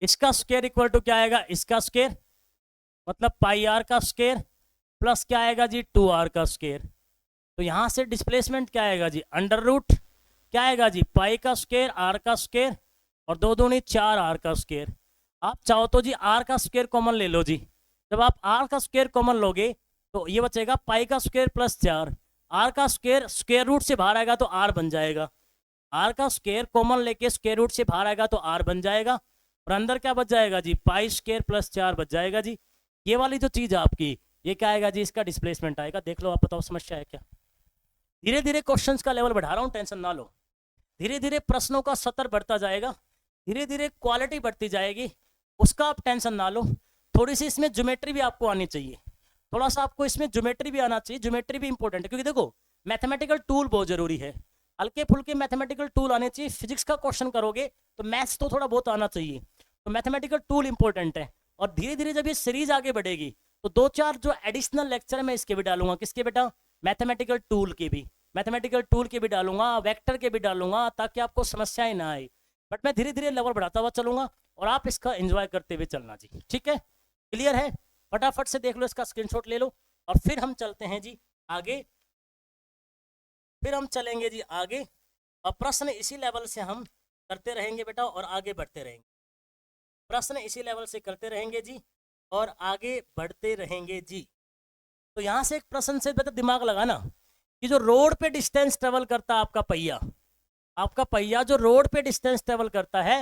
इसका स्क्वायर इक्वल टू क्या आएगा? इसका स्क्वायर मतलब पाई आर का स्क्वायर प्लस क्या आएगा जी 2r का स्क्वायर। तो यहाँ से डिस्प्लेसमेंट क्या आएगा जी अंडर रूट क्या आएगा जी पाई का स्क्वायर आर का स्क्वायर और 2 दूनी 4r का स्क्वायर। आप चाहो तो जी r का स्क्वायर कॉमन ले लो जी। जब आप r का स्क्वायर कॉमन लोगे तो ये बचेगा पाई का स्क्वायर प्लस 4, r का स्क्वायर स्क्वायर रूट से बाहर आएगा तो r बन जाएगा, r का स्क्वायर कॉमन लेके स्क्वायर रूट से बाहर आएगा तो r बन जाएगा और अंदर क्या बच जाएगा जी पाई स्क्वायर प्लस 4 बच जाएगा जी। ये वाली जो चीज़ है आपकी ये क्या आएगा जी इसका डिस्प्लेसमेंट आएगा। देख लो आप बताओ समस्या है क्या। धीरे धीरे क्वेश्चंस का लेवल बढ़ा रहा हूँ, टेंशन ना लो। धीरे धीरे प्रश्नों का सतर बढ़ता जाएगा, धीरे धीरे क्वालिटी बढ़ती जाएगी, उसका आप टेंशन ना लो। थोड़ी सी इसमें ज्योमेट्री भी आपको आनी चाहिए, थोड़ा सा आपको इसमें ज्योमेट्री भी आना चाहिए। ज्योमेट्री भी इंपॉर्टेंट है क्योंकि देखो मैथमेटिकल टूल बहुत जरूरी है, हल्के फुल्के मैथमेटिकल टूल आने चाहिए। फिजिक्स का क्वेश्चन करोगे तो मैथ्स तो थोड़ा बहुत आना चाहिए, तो मैथमेटिकल टूल इंपॉर्टेंट है। और धीरे धीरे जब ये सीरीज आगे बढ़ेगी तो 2-4 जो एडिशनल लेक्चर है मैं इसके भी डालूंगा। किसके बेटा? मैथमेटिकल टूल के भी, मैथमेटिकल टूल के भी डालूंगा, वेक्टर के भी डालूंगा, ताकि आपको समस्याएं ना आए। बट मैं धीरे धीरे लेवल बढ़ाता हुआ चलूंगा और आप इसका एंजॉय करते हुए चलना जी, ठीक है? क्लियर है? फटाफट से देख लो, इसका स्क्रीनशॉट ले लो और फिर हम चलते हैं जी आगे। फिर हम चलेंगे जी आगे और प्रश्न इसी लेवल से हम करते रहेंगे बेटा और आगे बढ़ते रहेंगे। प्रश्न इसी लेवल से करते रहेंगे जी और आगे बढ़ते रहेंगे जी। तो यहाँ से एक प्रश्न से बेटा दिमाग लगाना कि जो रोड पे डिस्टेंस ट्रेवल करता है आपका पहिया जो रोड पे डिस्टेंस ट्रेवल करता है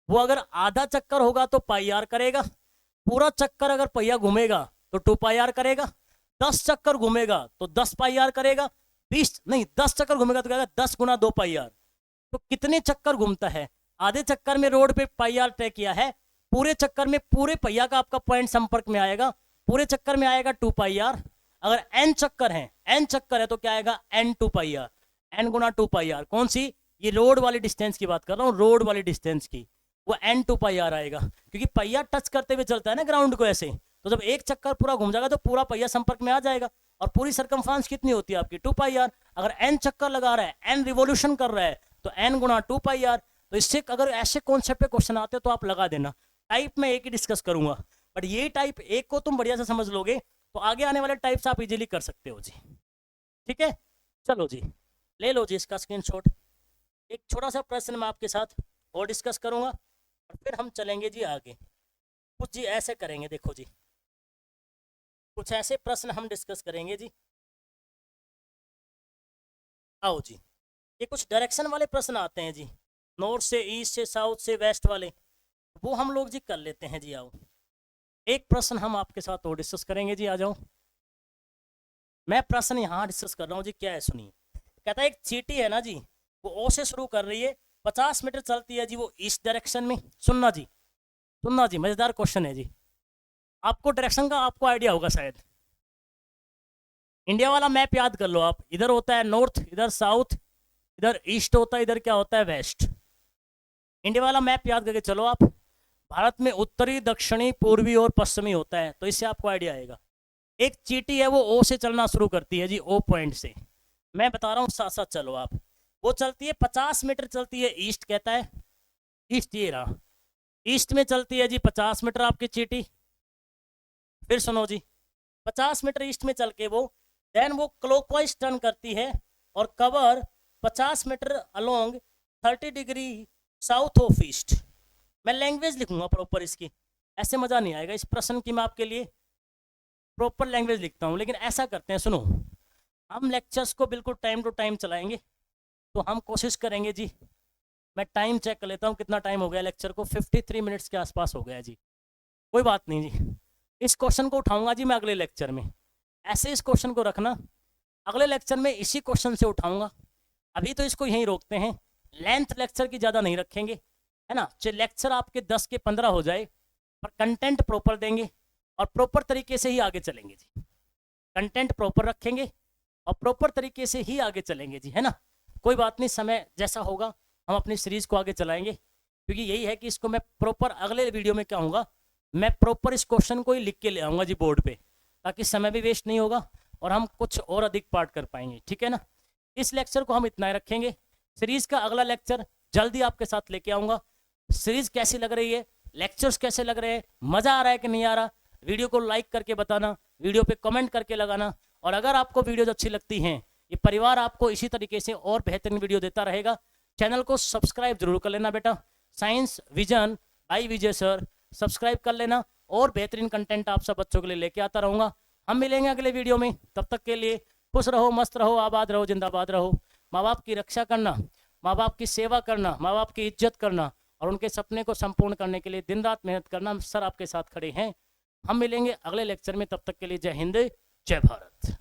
वो अगर आधा चक्कर होगा तो पाई आर करेगा, पूरा चक्कर अगर पहिया घूमेगा तो 2 पाई आर करेगा, 10 चक्कर घूमेगा तो 10 पाई आर करेगा, 10 चक्कर घूमेगा तो क्या 10 गुना 2 पाई आर। तो कितने चक्कर घूमता है? आधे चक्कर में रोड पे पाई आर तय किया है, पूरे चक्कर में पूरे पहिया का आपका पॉइंट संपर्क में आएगा, पूरे चक्कर में आएगा 2 पाई आर। अगर n चक्कर है तो क्या आएगा n 2 पाई आर, n गुना 2 पाई आर। कौन सी? ये रोड वाली डिस्टेंस की बात कर रहा हूँ, रोड वाली डिस्टेंस की, वो n 2 पाई आर आएगा क्योंकि पहिया टच करते हुए चलता है ना ग्राउंड को ऐसे। तो जब एक चक्कर पूरा घूम जाएगा तो पूरा पहिया संपर्क में आ जाएगा और पूरी सरकमफ्रेंस कितनी होती है आपकी 2 पाई आर। अगर n चक्कर लगा रहा है, n रिवोल्यूशन कर रहा है तो n गुना 2 पाई आर। तो इससे अगर ऐसे कॉन्सेप्ट पे क्वेश्चन आते तो आप लगा देना। टाइप में एक ही डिस्कस करूंगा, बट ये टाइप एक को तुम बढ़िया से समझ लोगे तो आगे आने वाले टाइप्स आप इजीली कर सकते हो जी, ठीक है? चलो जी ले लो जी इसका स्क्रीनशॉट। एक छोटा सा प्रश्न मैं आपके साथ और डिस्कस करूंगा और फिर हम चलेंगे जी आगे। कुछ जी ऐसे करेंगे, देखो जी कुछ ऐसे प्रश्न हम डिस्कस करेंगे जी। आओ जी, ये कुछ डायरेक्शन वाले प्रश्न आते हैं जी, नॉर्थ से ईस्ट से साउथ से वेस्ट वाले, वो हम लोग जी कर लेते हैं जी। आओ एक प्रश्न हम आपके साथ और डिस्कस करेंगे जी, आ जाओ। मैं प्रश्न यहाँ डिस्कस कर रहा हूँ जी, क्या है सुनिए। कहता है एक चींटी है ना जी, वो ओ से शुरू कर रही है, 50 मीटर चलती है जी वो ईस्ट डायरेक्शन में। सुनना जी मजेदार क्वेश्चन है जी। आपको डायरेक्शन का आपको आइडिया होगा शायद। इंडिया वाला मैप याद कर लो आप, इधर होता है नॉर्थ, इधर साउथ, इधर ईस्ट होता है, इधर क्या होता है वेस्ट। इंडिया वाला मैप याद करके चलो आप। भारत में उत्तरी, दक्षिणी, पूर्वी और पश्चिमी होता है, तो इससे आपको आइडिया आएगा। एक चींटी है वो ओ से चलना शुरू करती है जी, ओ पॉइंट से। मैं बता रहा हूँ साथ साथ चलो आप। वो चलती है 50 मीटर चलती है ईस्ट, कहता है ईस्ट, ये रहा ईस्ट में चलती है जी 50 मीटर आपकी चींटी। फिर सुनो जी 50 मीटर ईस्ट में चल के वो देन वो क्लॉकवाइज टर्न करती है और cover 50 metre along 30 degree south of east. मैं लैंग्वेज लिखूंगा प्रॉपर इसकी, ऐसे मजा नहीं आएगा इस प्रश्न की। मैं आपके लिए प्रॉपर लैंग्वेज लिखता हूँ, लेकिन ऐसा करते हैं सुनो, हम लेक्चर्स को बिल्कुल टाइम टू टाइम चलाएंगे। तो हम कोशिश करेंगे जी, मैं टाइम चेक कर लेता हूँ कितना टाइम हो गया लेक्चर को, 53 मिनट्स के आसपास हो गया जी। कोई बात नहीं जी, इस क्वेश्चन को उठाऊंगा जी मैं अगले लेक्चर में। ऐसे इस क्वेश्चन को रखना, अगले लेक्चर में इसी क्वेश्चन से उठाऊंगा। अभी तो इसको यहीं रोकते हैं, लेंथ लेक्चर की ज़्यादा नहीं रखेंगे, है ना। चाहे लेक्चर आपके 10 के 15 हो जाए, पर कंटेंट प्रॉपर देंगे और प्रॉपर तरीके से ही आगे चलेंगे जी। कंटेंट प्रॉपर रखेंगे और प्रॉपर तरीके से ही आगे चलेंगे जी, है ना। कोई बात नहीं, समय जैसा होगा हम अपनी सीरीज को आगे चलाएंगे, क्योंकि यही है कि इसको मैं प्रॉपर अगले वीडियो में क्या होगा, मैं प्रॉपर इस क्वेश्चन को ही लिख के ले आऊँगा जी बोर्ड पे, ताकि समय भी वेस्ट नहीं होगा और हम कुछ और अधिक पार्ट कर पाएंगे, ठीक है ना। इस लेक्चर को हम इतना ही रखेंगे। सीरीज का अगला लेक्चर जल्दी आपके साथ लेके आऊँगा। सीरीज कैसी लग रही है, लेक्चर्स कैसे लग रहे हैं, मज़ा आ रहा है कि नहीं आ रहा, वीडियो को लाइक करके बताना, वीडियो पे कमेंट करके लगाना। और अगर आपको वीडियोज अच्छी लगती हैं, ये परिवार आपको इसी तरीके से और बेहतरीन वीडियो देता रहेगा। चैनल को सब्सक्राइब जरूर कर लेना बेटा, साइंस विजन बाय विजय सर, सब्सक्राइब कर लेना। और बेहतरीन कंटेंट आप सब बच्चों के लिए लेके आता रहूँगा। हम मिलेंगे अगले वीडियो में, तब तक के लिए खुश रहो, मस्त रहो, आबाद रहो, जिंदाबाद रहो। माँ बाप की रक्षा करना, माँ बाप की सेवा करना, माँ बाप की इज्जत करना और उनके सपने को संपूर्ण करने के लिए दिन रात मेहनत करना। सर आपके साथ खड़े हैं। हम मिलेंगे अगले लेक्चर में, तब तक के लिए जय हिंद, जय भारत।